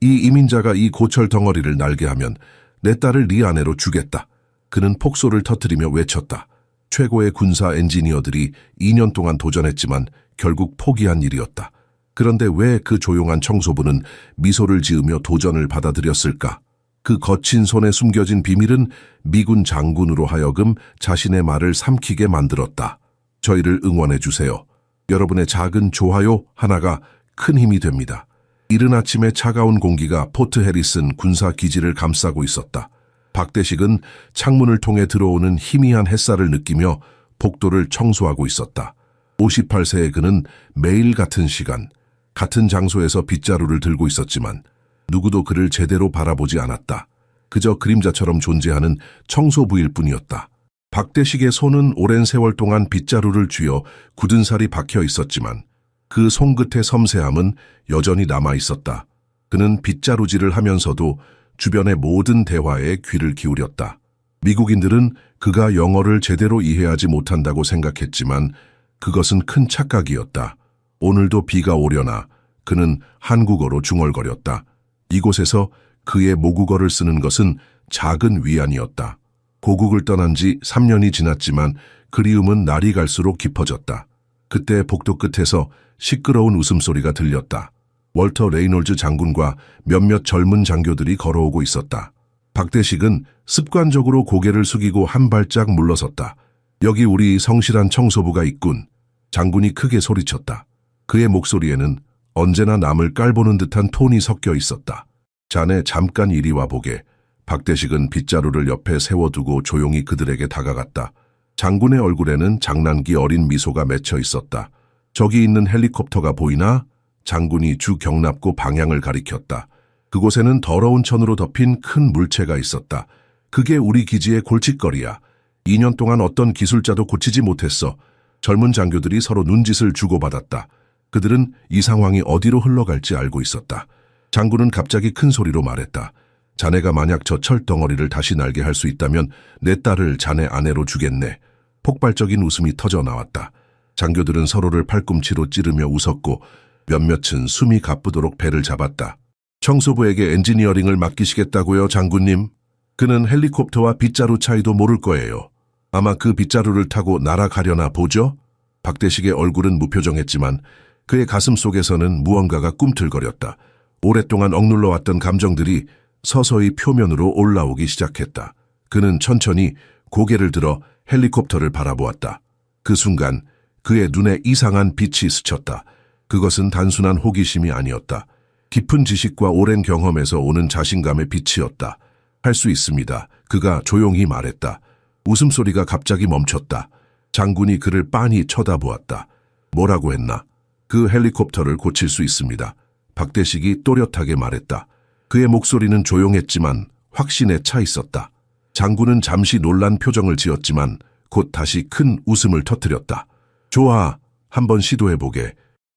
이 이민자가 이 고철 덩어리를 날게 하면 내 딸을 네 아내로 주겠다. 그는 폭소를 터뜨리며 외쳤다. 최고의 군사 엔지니어들이 2년 동안 도전했지만 결국 포기한 일이었다. 그런데 왜 그 조용한 청소부는 미소를 지으며 도전을 받아들였을까? 그 거친 손에 숨겨진 비밀은 미군 장군으로 하여금 자신의 말을 삼키게 만들었다. 저희를 응원해 주세요. 여러분의 작은 좋아요 하나가 큰 힘이 됩니다. 이른 아침에 차가운 공기가 포트 해리슨 군사 기지를 감싸고 있었다. 박대식은 창문을 통해 들어오는 희미한 햇살을 느끼며 복도를 청소하고 있었다. 58세의 그는 매일 같은 시간, 같은 장소에서 빗자루를 들고 있었지만 누구도 그를 제대로 바라보지 않았다. 그저 그림자처럼 존재하는 청소부일 뿐이었다. 박대식의 손은 오랜 세월 동안 빗자루를 쥐어 굳은 살이 박혀 있었지만 그 손끝의 섬세함은 여전히 남아 있었다. 그는 빗자루질을 하면서도 주변의 모든 대화에 귀를 기울였다. 미국인들은 그가 영어를 제대로 이해하지 못한다고 생각했지만 그것은 큰 착각이었다. 오늘도 비가 오려나 그는 한국어로 중얼거렸다. 이곳에서 그의 모국어를 쓰는 것은 작은 위안이었다. 고국을 떠난 지 3년이 지났지만 그리움은 날이 갈수록 깊어졌다. 그때 복도 끝에서 시끄러운 웃음소리가 들렸다. 월터 레이놀즈 장군과 몇몇 젊은 장교들이 걸어오고 있었다. 박대식은 습관적으로 고개를 숙이고 한 발짝 물러섰다. 여기 우리 성실한 청소부가 있군. 장군이 크게 소리쳤다. 그의 목소리에는 언제나 남을 깔보는 듯한 톤이 섞여 있었다. 자네 잠깐 이리 와보게. 박대식은 빗자루를 옆에 세워두고 조용히 그들에게 다가갔다. 장군의 얼굴에는 장난기 어린 미소가 맺혀 있었다. 저기 있는 헬리콥터가 보이나? 장군이 주 경납고 방향을 가리켰다. 그곳에는 더러운 천으로 덮인 큰 물체가 있었다. 그게 우리 기지의 골칫거리야. 2년 동안 어떤 기술자도 고치지 못했어. 젊은 장교들이 서로 눈짓을 주고받았다. 그들은 이 상황이 어디로 흘러갈지 알고 있었다. 장군은 갑자기 큰 소리로 말했다. 자네가 만약 저 철덩어리를 다시 날게 할 수 있다면 내 딸을 자네 아내로 주겠네. 폭발적인 웃음이 터져 나왔다. 장교들은 서로를 팔꿈치로 찌르며 웃었고 몇몇은 숨이 가쁘도록 배를 잡았다. 청소부에게 엔지니어링을 맡기시겠다고요, 장군님? 그는 헬리콥터와 빗자루 차이도 모를 거예요. 아마 그 빗자루를 타고 날아가려나 보죠? 박대식의 얼굴은 무표정했지만 그의 가슴 속에서는 무언가가 꿈틀거렸다. 오랫동안 억눌러왔던 감정들이 서서히 표면으로 올라오기 시작했다. 그는 천천히 고개를 들어 헬리콥터를 바라보았다. 그 순간 그의 눈에 이상한 빛이 스쳤다. 그것은 단순한 호기심이 아니었다. 깊은 지식과 오랜 경험에서 오는 자신감의 빛이었다. 할 수 있습니다. 그가 조용히 말했다. 웃음소리가 갑자기 멈췄다. 장군이 그를 빤히 쳐다보았다. 뭐라고 했나? 그 헬리콥터를 고칠 수 있습니다. 박대식이 또렷하게 말했다. 그의 목소리는 조용했지만 확신에 차 있었다. 장군은 잠시 놀란 표정을 지었지만 곧 다시 큰 웃음을 터뜨렸다. 좋아, 한번 시도해보게.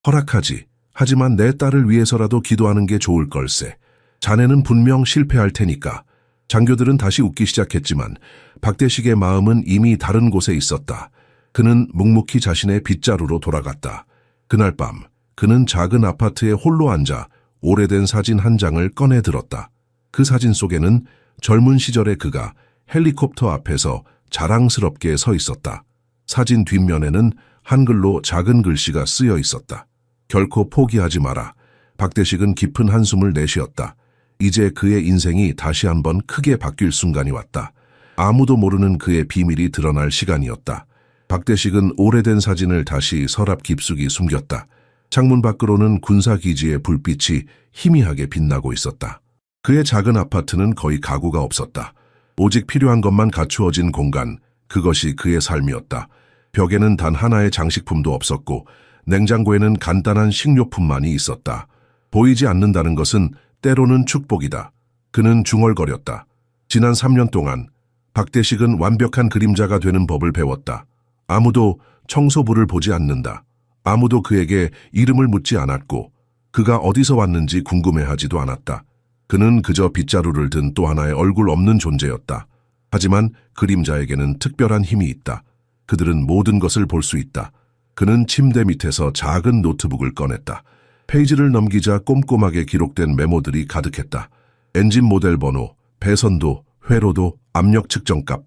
허락하지. 하지만 내 딸을 위해서라도 기도하는 게 좋을 걸세. 자네는 분명 실패할 테니까. 장교들은 다시 웃기 시작했지만 박대식의 마음은 이미 다른 곳에 있었다. 그는 묵묵히 자신의 빗자루로 돌아갔다. 그날 밤 그는 작은 아파트에 홀로 앉아 오래된 사진 한 장을 꺼내 들었다. 그 사진 속에는 젊은 시절의 그가 헬리콥터 앞에서 자랑스럽게 서 있었다. 사진 뒷면에는 한글로 작은 글씨가 쓰여 있었다. 결코 포기하지 마라. 박대식은 깊은 한숨을 내쉬었다. 이제 그의 인생이 다시 한번 크게 바뀔 순간이 왔다. 아무도 모르는 그의 비밀이 드러날 시간이었다. 박대식은 오래된 사진을 다시 서랍 깊숙이 숨겼다. 창문 밖으로는 군사기지의 불빛이 희미하게 빛나고 있었다. 그의 작은 아파트는 거의 가구가 없었다. 오직 필요한 것만 갖추어진 공간, 그것이 그의 삶이었다. 벽에는 단 하나의 장식품도 없었고 냉장고에는 간단한 식료품만이 있었다. 보이지 않는다는 것은 때로는 축복이다. 그는 중얼거렸다. 지난 3년 동안 박대식은 완벽한 그림자가 되는 법을 배웠다. 아무도 청소부를 보지 않는다. 아무도 그에게 이름을 묻지 않았고 그가 어디서 왔는지 궁금해하지도 않았다. 그는 그저 빗자루를 든 또 하나의 얼굴 없는 존재였다. 하지만 그림자에게는 특별한 힘이 있다. 그들은 모든 것을 볼 수 있다. 그는 침대 밑에서 작은 노트북을 꺼냈다. 페이지를 넘기자 꼼꼼하게 기록된 메모들이 가득했다. 엔진 모델 번호, 배선도, 회로도, 압력 측정값.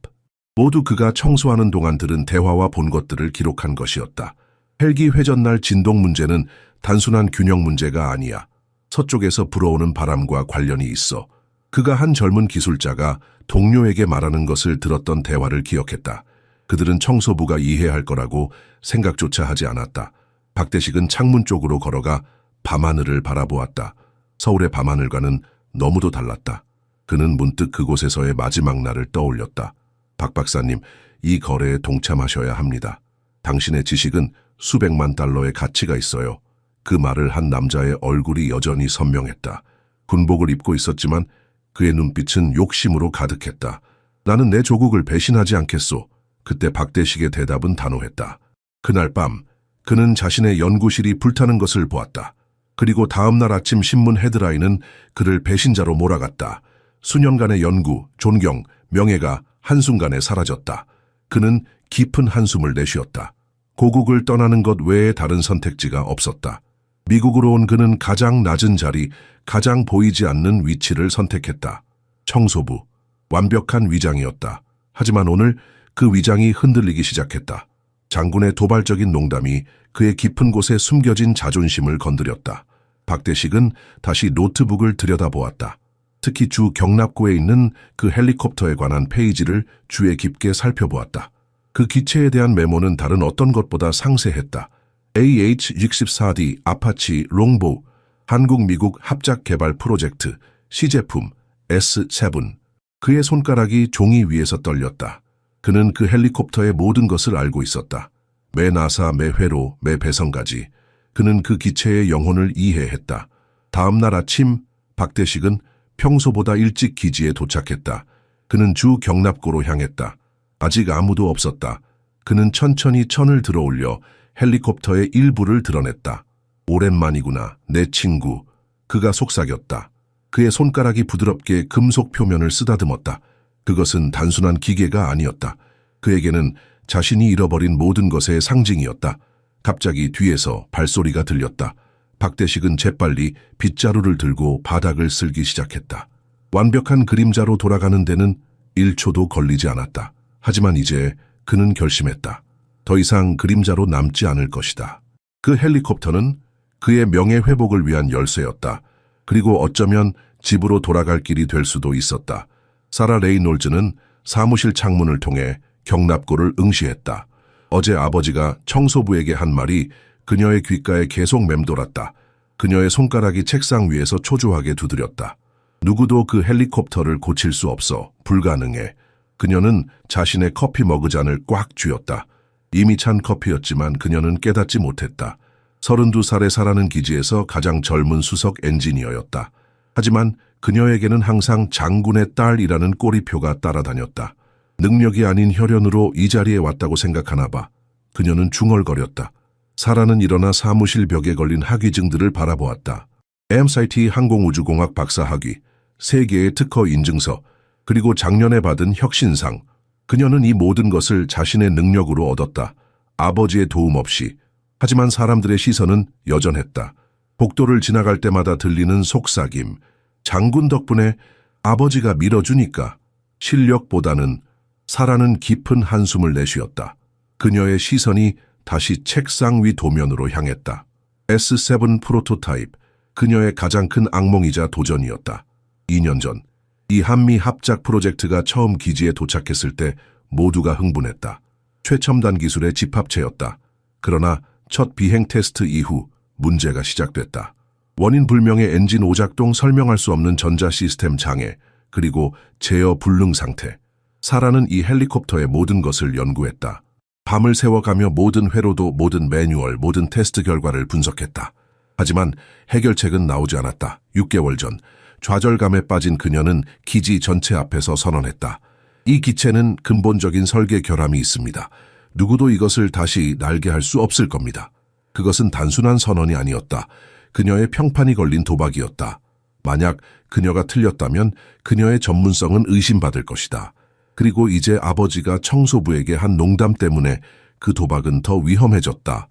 모두 그가 청소하는 동안 들은 대화와 본 것들을 기록한 것이었다. 헬기 회전날 진동 문제는 단순한 균형 문제가 아니야. 서쪽에서 불어오는 바람과 관련이 있어. 그가 한 젊은 기술자가 동료에게 말하는 것을 들었던 대화를 기억했다. 그들은 청소부가 이해할 거라고 생각조차 하지 않았다. 박대식은 창문 쪽으로 걸어가 밤하늘을 바라보았다. 서울의 밤하늘과는 너무도 달랐다. 그는 문득 그곳에서의 마지막 날을 떠올렸다. 박 박사님, 이 거래에 동참하셔야 합니다. 당신의 지식은 수백만 달러의 가치가 있어요. 그 말을 한 남자의 얼굴이 여전히 선명했다. 군복을 입고 있었지만 그의 눈빛은 욕심으로 가득했다. 나는 내 조국을 배신하지 않겠소. 그때 박대식의 대답은 단호했다. 그날 밤 그는 자신의 연구실이 불타는 것을 보았다. 그리고 다음 날 아침 신문 헤드라인은 그를 배신자로 몰아갔다. 수년간의 연구, 존경, 명예가 한순간에 사라졌다. 그는 깊은 한숨을 내쉬었다. 고국을 떠나는 것 외에 다른 선택지가 없었다. 미국으로 온 그는 가장 낮은 자리, 가장 보이지 않는 위치를 선택했다. 청소부, 완벽한 위장이었다. 하지만 오늘 그 위장이 흔들리기 시작했다. 장군의 도발적인 농담이 그의 깊은 곳에 숨겨진 자존심을 건드렸다. 박대식은 다시 노트북을 들여다보았다. 특히 주 경납고에 있는 그 헬리콥터에 관한 페이지를 주의 깊게 살펴보았다. 그 기체에 대한 메모는 다른 어떤 것보다 상세했다. AH-64D 아파치 롱보우, 한국-미국 합작개발 프로젝트, 시제품 S7. 그의 손가락이 종이 위에서 떨렸다. 그는 그 헬리콥터의 모든 것을 알고 있었다. 매 나사, 매 회로, 매 배선까지. 그는 그 기체의 영혼을 이해했다. 다음 날 아침 박대식은 평소보다 일찍 기지에 도착했다. 그는 주 경납고로 향했다. 아직 아무도 없었다. 그는 천천히 천을 들어올려 헬리콥터의 일부를 드러냈다. 오랜만이구나, 내 친구. 그가 속삭였다. 그의 손가락이 부드럽게 금속 표면을 쓰다듬었다. 그것은 단순한 기계가 아니었다. 그에게는 자신이 잃어버린 모든 것의 상징이었다. 갑자기 뒤에서 발소리가 들렸다. 박대식은 재빨리 빗자루를 들고 바닥을 쓸기 시작했다. 완벽한 그림자로 돌아가는 데는 1초도 걸리지 않았다. 하지만 이제 그는 결심했다. 더 이상 그림자로 남지 않을 것이다. 그 헬리콥터는 그의 명예회복을 위한 열쇠였다. 그리고 어쩌면 집으로 돌아갈 길이 될 수도 있었다. 사라 레이놀즈는 사무실 창문을 통해 경납고를 응시했다. 어제 아버지가 청소부에게 한 말이 그녀의 귓가에 계속 맴돌았다. 그녀의 손가락이 책상 위에서 초조하게 두드렸다. 누구도 그 헬리콥터를 고칠 수 없어. 불가능해. 그녀는 자신의 커피 머그잔을 꽉 쥐었다. 이미 찬 커피였지만 그녀는 깨닫지 못했다. 32살의 사라는 기지에서 가장 젊은 수석 엔지니어였다. 하지만 그녀에게는 항상 장군의 딸이라는 꼬리표가 따라다녔다. 능력이 아닌 혈연으로 이 자리에 왔다고 생각하나 봐. 그녀는 중얼거렸다. 사라는 일어나 사무실 벽에 걸린 학위증들을 바라보았다. MIT 항공우주공학 박사 학위, 3개의 특허 인증서, 그리고 작년에 받은 혁신상. 그녀는 이 모든 것을 자신의 능력으로 얻었다. 아버지의 도움 없이. 하지만 사람들의 시선은 여전했다. 복도를 지나갈 때마다 들리는 속삭임. 장군 덕분에 아버지가 밀어주니까. 실력보다는. 사라는 깊은 한숨을 내쉬었다. 그녀의 시선이 다시 책상 위 도면으로 향했다. S7 프로토타입, 그녀의 가장 큰 악몽이자 도전이었다. 2년 전, 이 한미 합작 프로젝트가 처음 기지에 도착했을 때 모두가 흥분했다. 최첨단 기술의 집합체였다. 그러나 첫 비행 테스트 이후 문제가 시작됐다. 원인 불명의 엔진 오작동, 설명할 수 없는 전자 시스템 장애, 그리고 제어 불능 상태. 사라는 이 헬리콥터의 모든 것을 연구했다. 밤을 새워가며 모든 회로도, 모든 매뉴얼, 모든 테스트 결과를 분석했다. 하지만 해결책은 나오지 않았다. 6개월 전, 좌절감에 빠진 그녀는 기지 전체 앞에서 선언했다. 이 기체는 근본적인 설계 결함이 있습니다. 누구도 이것을 다시 날게 할 수 없을 겁니다. 그것은 단순한 선언이 아니었다. 그녀의 평판이 걸린 도박이었다. 만약 그녀가 틀렸다면 그녀의 전문성은 의심받을 것이다. 그리고 이제 아버지가 청소부에게 한 농담 때문에 그 도박은 더 위험해졌다.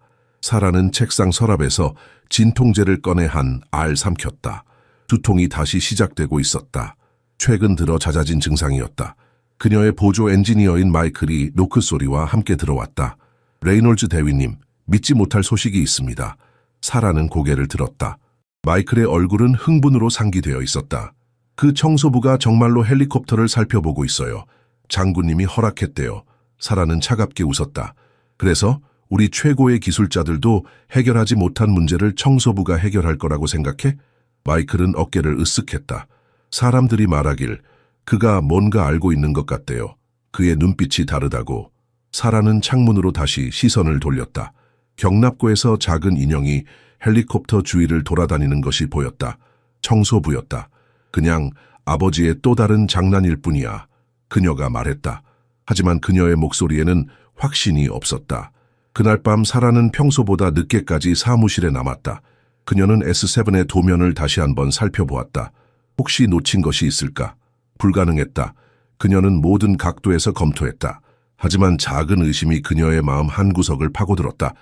사라는 책상 서랍에서 진통제를 꺼내 한 알 삼켰다. 두통이 다시 시작되고 있었다. 최근 들어 잦아진 증상이었다. 그녀의 보조 엔지니어인 마이클이 노크 소리와 함께 들어왔다. 레이놀즈 대위님, 믿지 못할 소식이 있습니다. 사라는 고개를 들었다. 마이클의 얼굴은 흥분으로 상기되어 있었다. 그 청소부가 정말로 헬리콥터를 살펴보고 있어요. 장군님이 허락했대요. 사라는 차갑게 웃었다. 그래서 우리 최고의 기술자들도 해결하지 못한 문제를 청소부가 해결할 거라고 생각해? 마이클은 어깨를 으쓱했다. 사람들이 말하길 그가 뭔가 알고 있는 것 같대요. 그의 눈빛이 다르다고. 사라는 창문으로 다시 시선을 돌렸다. 경납고에서 작은 인형이 헬리콥터 주위를 돌아다니는 것이 보였다. 청소부였다. 그냥 아버지의 또 다른 장난일 뿐이야. 그녀가 말했다. 하지만 그녀의 목소리에는 확신이 없었다. 그날 밤 사라는 평소보다 늦게까지 사무실에 남았다. 그녀는 S7의 도면을 다시 한번 살펴보았다. 혹시 놓친 것이 있을까? 불가능했다. 그녀는 모든 각도에서 검토했다. 하지만 작은 의심이 그녀의 마음 한구석을 파고들었다.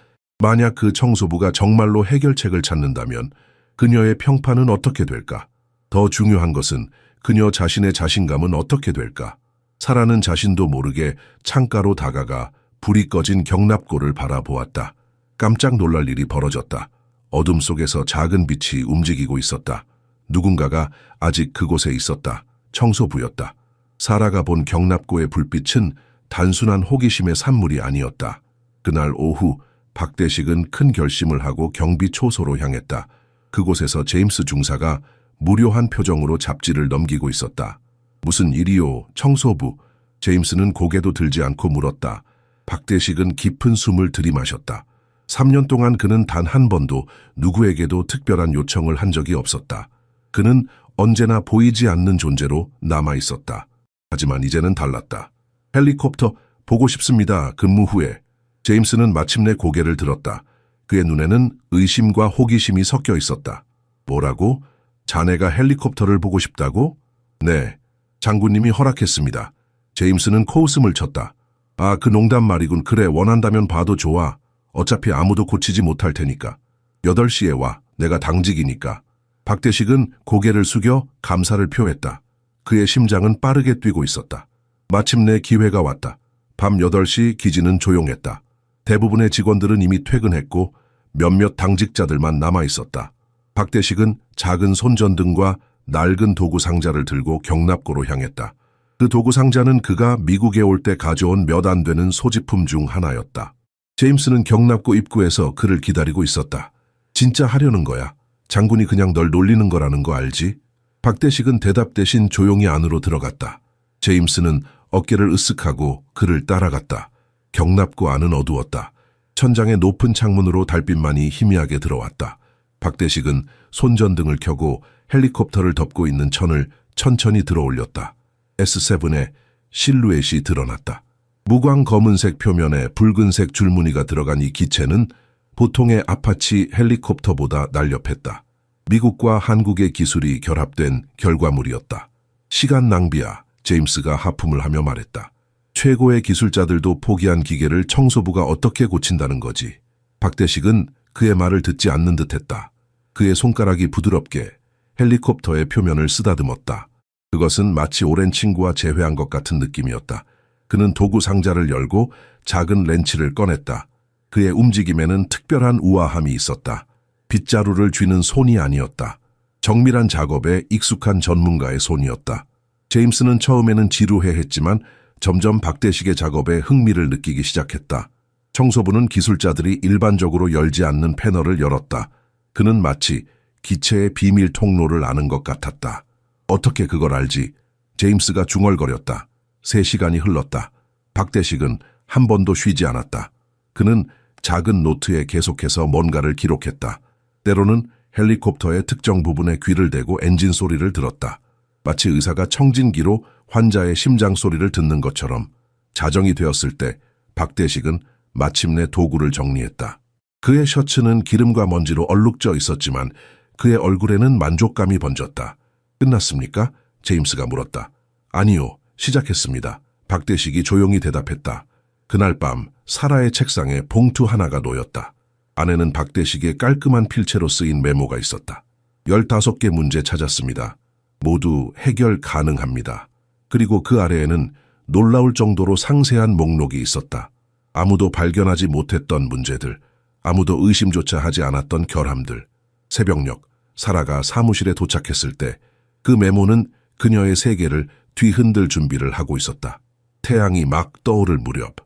만약 그 청소부가 정말로 해결책을 찾는다면 그녀의 평판은 어떻게 될까? 더 중요한 것은 그녀 자신의 자신감은 어떻게 될까? 사라는 자신도 모르게 창가로 다가가 불이 꺼진 경납고를 바라보았다. 깜짝 놀랄 일이 벌어졌다. 어둠 속에서 작은 빛이 움직이고 있었다. 누군가가 아직 그곳에 있었다. 청소부였다. 사라가 본 경납고의 불빛은 단순한 호기심의 산물이 아니었다. 그날 오후 박대식은 큰 결심을 하고 경비 초소로 향했다. 그곳에서 제임스 중사가 무료한 표정으로 잡지를 넘기고 있었다. 무슨 일이요, 청소부? 제임스는 고개도 들지 않고 물었다. 박대식은 깊은 숨을 들이마셨다. 3년 동안 그는 단 한 번도 누구에게도 특별한 요청을 한 적이 없었다. 그는 언제나 보이지 않는 존재로 남아있었다. 하지만 이제는 달랐다. 헬리콥터 보고 싶습니다. 근무 후에. 제임스는 마침내 고개를 들었다. 그의 눈에는 의심과 호기심이 섞여 있었다. 뭐라고? 자네가 헬리콥터를 보고 싶다고? 네. 장군님이 허락했습니다. 제임스는 코웃음을 쳤다. 아, 그 농담 말이군. 그래, 원한다면 봐도 좋아. 어차피 아무도 고치지 못할 테니까. 8시에 와. 내가 당직이니까. 박대식은 고개를 숙여 감사를 표했다. 그의 심장은 빠르게 뛰고 있었다. 마침내 기회가 왔다. 밤 8시 기지는 조용했다. 대부분의 직원들은 이미 퇴근했고 몇몇 당직자들만 남아있었다. 박대식은 작은 손전등과 낡은 도구 상자를 들고 경납고로 향했다. 그 도구 상자는 그가 미국에 올 때 가져온 몇 안 되는 소지품 중 하나였다. 제임스는 경납고 입구에서 그를 기다리고 있었다. 진짜 하려는 거야. 장군이 그냥 널 놀리는 거라는 거 알지? 박대식은 대답 대신 조용히 안으로 들어갔다. 제임스는 어깨를 으쓱하고 그를 따라갔다. 경납고 안은 어두웠다. 천장의 높은 창문으로 달빛만이 희미하게 들어왔다. 박대식은 손전등을 켜고 헬리콥터를 덮고 있는 천을 천천히 들어올렸다. S7의 실루엣이 드러났다. 무광 검은색 표면에 붉은색 줄무늬가 들어간 이 기체는 보통의 아파치 헬리콥터보다 날렵했다. 미국과 한국의 기술이 결합된 결과물이었다. 시간 낭비야, 제임스가 하품을 하며 말했다. 최고의 기술자들도 포기한 기계를 청소부가 어떻게 고친다는 거지. 박대식은 그의 말을 듣지 않는 듯했다. 그의 손가락이 부드럽게 헬리콥터의 표면을 쓰다듬었다. 그것은 마치 오랜 친구와 재회한 것 같은 느낌이었다. 그는 도구 상자를 열고 작은 렌치를 꺼냈다. 그의 움직임에는 특별한 우아함이 있었다. 빗자루를 쥐는 손이 아니었다. 정밀한 작업에 익숙한 전문가의 손이었다. 제임스는 처음에는 지루해했지만 점점 박대식의 작업에 흥미를 느끼기 시작했다. 청소부는 기술자들이 일반적으로 열지 않는 패널을 열었다. 그는 마치 기체의 비밀 통로를 아는 것 같았다. 어떻게 그걸 알지? 제임스가 중얼거렸다. 3시간이 흘렀다. 박대식은 한 번도 쉬지 않았다. 그는 작은 노트에 계속해서 뭔가를 기록했다. 때로는 헬리콥터의 특정 부분에 귀를 대고 엔진 소리를 들었다. 마치 의사가 청진기로 환자의 심장 소리를 듣는 것처럼. 자정이 되었을 때 박대식은 마침내 도구를 정리했다. 그의 셔츠는 기름과 먼지로 얼룩져 있었지만 그의 얼굴에는 만족감이 번졌다. 끝났습니까? 제임스가 물었다. 아니요, 시작했습니다. 박대식이 조용히 대답했다. 그날 밤 사라의 책상에 봉투 하나가 놓였다. 안에는 박대식의 깔끔한 필체로 쓰인 메모가 있었다. 15개 문제 찾았습니다. 모두 해결 가능합니다. 그리고 그 아래에는 놀라울 정도로 상세한 목록이 있었다. 아무도 발견하지 못했던 문제들, 아무도 의심조차 하지 않았던 결함들. 새벽녘, 사라가 사무실에 도착했을 때 그 메모는 그녀의 세계를 뒤흔들 준비를 하고 있었다. 태양이 막 떠오를 무렵,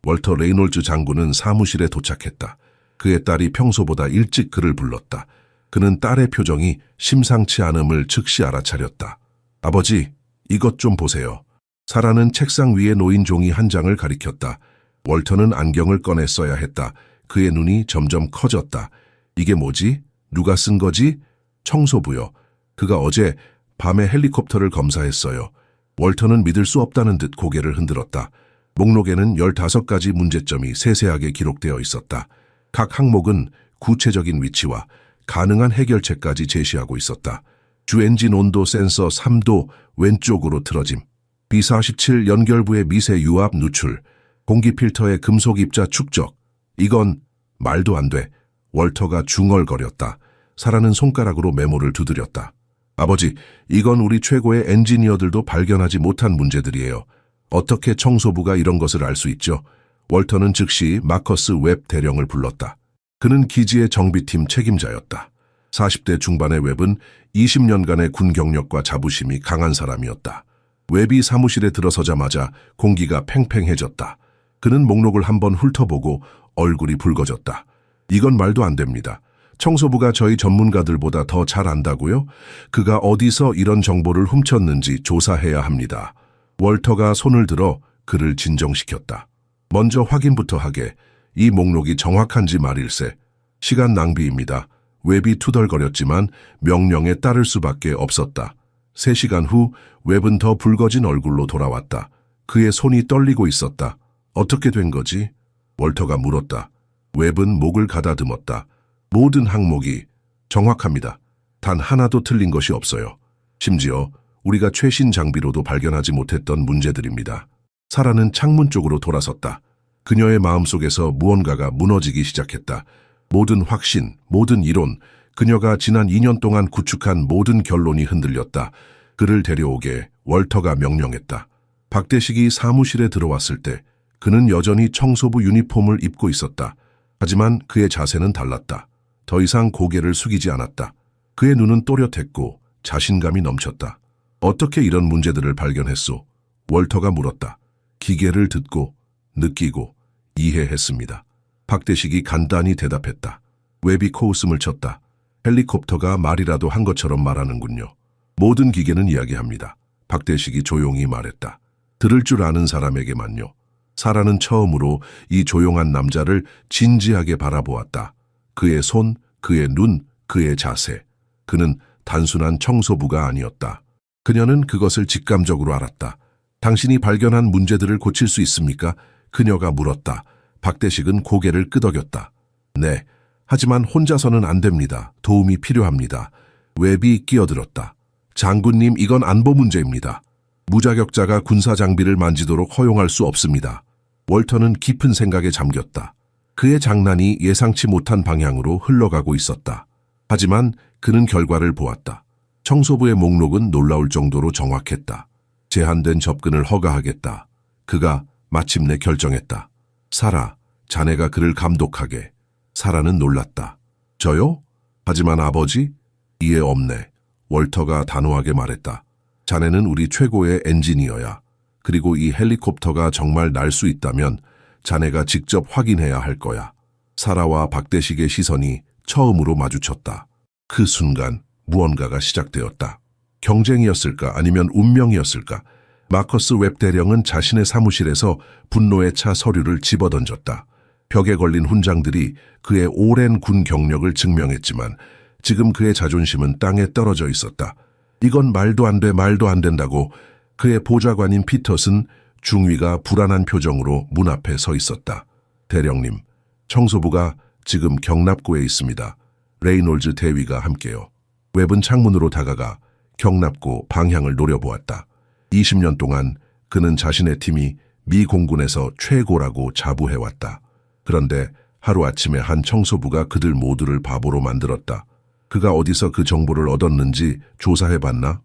월터 레이놀즈 장군은 사무실에 도착했다. 그의 딸이 평소보다 일찍 그를 불렀다. 그는 딸의 표정이 심상치 않음을 즉시 알아차렸다. 아버지, 이것 좀 보세요. 사라는 책상 위에 놓인 종이 한 장을 가리켰다. 월터는 안경을 꺼내 써야 했다. 그의 눈이 점점 커졌다. 이게 뭐지? 누가 쓴 거지? 청소부요. 그가 어제 밤에 헬리콥터를 검사했어요. 월터는 믿을 수 없다는 듯 고개를 흔들었다. 목록에는 15가지 문제점이 세세하게 기록되어 있었다. 각 항목은 구체적인 위치와 가능한 해결책까지 제시하고 있었다. 주 엔진 온도 센서 3도 왼쪽으로 틀어짐, B47 연결부의 미세 유압 누출, 공기 필터의 금속 입자 축적. 이건 말도 안 돼. 월터가 중얼거렸다. 사라는 손가락으로 메모를 두드렸다. 아버지, 이건 우리 최고의 엔지니어들도 발견하지 못한 문제들이에요. 어떻게 청소부가 이런 것을 알 수 있죠? 월터는 즉시 마커스 웹 대령을 불렀다. 그는 기지의 정비팀 책임자였다. 40대 중반의 웹은 20년간의 군 경력과 자부심이 강한 사람이었다. 웹이 사무실에 들어서자마자 공기가 팽팽해졌다. 그는 목록을 한번 훑어보고 얼굴이 붉어졌다. 이건 말도 안 됩니다. 청소부가 저희 전문가들보다 더 잘 안다고요? 그가 어디서 이런 정보를 훔쳤는지 조사해야 합니다. 월터가 손을 들어 그를 진정시켰다. 먼저 확인부터 하게. 이 목록이 정확한지 말일세. 시간 낭비입니다. 웹이 투덜거렸지만 명령에 따를 수밖에 없었다. 3시간 후 웹은 더 붉어진 얼굴로 돌아왔다. 그의 손이 떨리고 있었다. 어떻게 된 거지? 월터가 물었다. 웹은 목을 가다듬었다. 모든 항목이 정확합니다. 단 하나도 틀린 것이 없어요. 심지어 우리가 최신 장비로도 발견하지 못했던 문제들입니다. 사라는 창문 쪽으로 돌아섰다. 그녀의 마음속에서 무언가가 무너지기 시작했다. 모든 확신, 모든 이론, 그녀가 지난 2년 동안 구축한 모든 결론이 흔들렸다. 그를 데려오게 월터가 명령했다. 박대식이 사무실에 들어왔을 때 그는 여전히 청소부 유니폼을 입고 있었다. 하지만 그의 자세는 달랐다. 더 이상 고개를 숙이지 않았다. 그의 눈은 또렷했고 자신감이 넘쳤다. 어떻게 이런 문제들을 발견했소? 월터가 물었다. 기계를 듣고, 느끼고, 이해했습니다. 박대식이 간단히 대답했다. 웹이 코웃음을 쳤다. 헬리콥터가 말이라도 한 것처럼 말하는군요. 모든 기계는 이야기합니다. 박대식이 조용히 말했다. 들을 줄 아는 사람에게만요. 사라는 처음으로 이 조용한 남자를 진지하게 바라보았다. 그의 손, 그의 눈, 그의 자세. 그는 단순한 청소부가 아니었다. 그녀는 그것을 직감적으로 알았다. 당신이 발견한 문제들을 고칠 수 있습니까? 그녀가 물었다. 박대식은 고개를 끄덕였다. 네, 하지만 혼자서는 안 됩니다. 도움이 필요합니다. 웹이 끼어들었다. 장군님, 이건 안보 문제입니다. 무자격자가 군사 장비를 만지도록 허용할 수 없습니다. 월터는 깊은 생각에 잠겼다. 그의 장난이 예상치 못한 방향으로 흘러가고 있었다. 하지만 그는 결과를 보았다. 청소부의 목록은 놀라울 정도로 정확했다. 제한된 접근을 허가하겠다. 그가 마침내 결정했다. 사라, 자네가 그를 감독하게. 사라는 놀랐다. 저요? 하지만 아버지? 이해 없네. 월터가 단호하게 말했다. 자네는 우리 최고의 엔지니어야. 그리고 이 헬리콥터가 정말 날 수 있다면 자네가 직접 확인해야 할 거야. 사라와 박대식의 시선이 처음으로 마주쳤다. 그 순간 무언가가 시작되었다. 경쟁이었을까 아니면 운명이었을까? 마커스 웹 대령은 자신의 사무실에서 분노에 차 서류를 집어던졌다. 벽에 걸린 훈장들이 그의 오랜 군 경력을 증명했지만 지금 그의 자존심은 땅에 떨어져 있었다. 이건 말도 안 돼, 말도 안 된다고. 그의 보좌관인 피터슨 중위가 불안한 표정으로 문 앞에 서 있었다. 대령님, 청소부가 지금 경납고에 있습니다. 레이놀즈 대위가 함께요. 웹은 창문으로 다가가 경납고 방향을 노려보았다. 20년 동안 그는 자신의 팀이 미 공군에서 최고라고 자부해왔다. 그런데 하루아침에 한 청소부가 그들 모두를 바보로 만들었다. 그가 어디서 그 정보를 얻었는지 조사해봤나?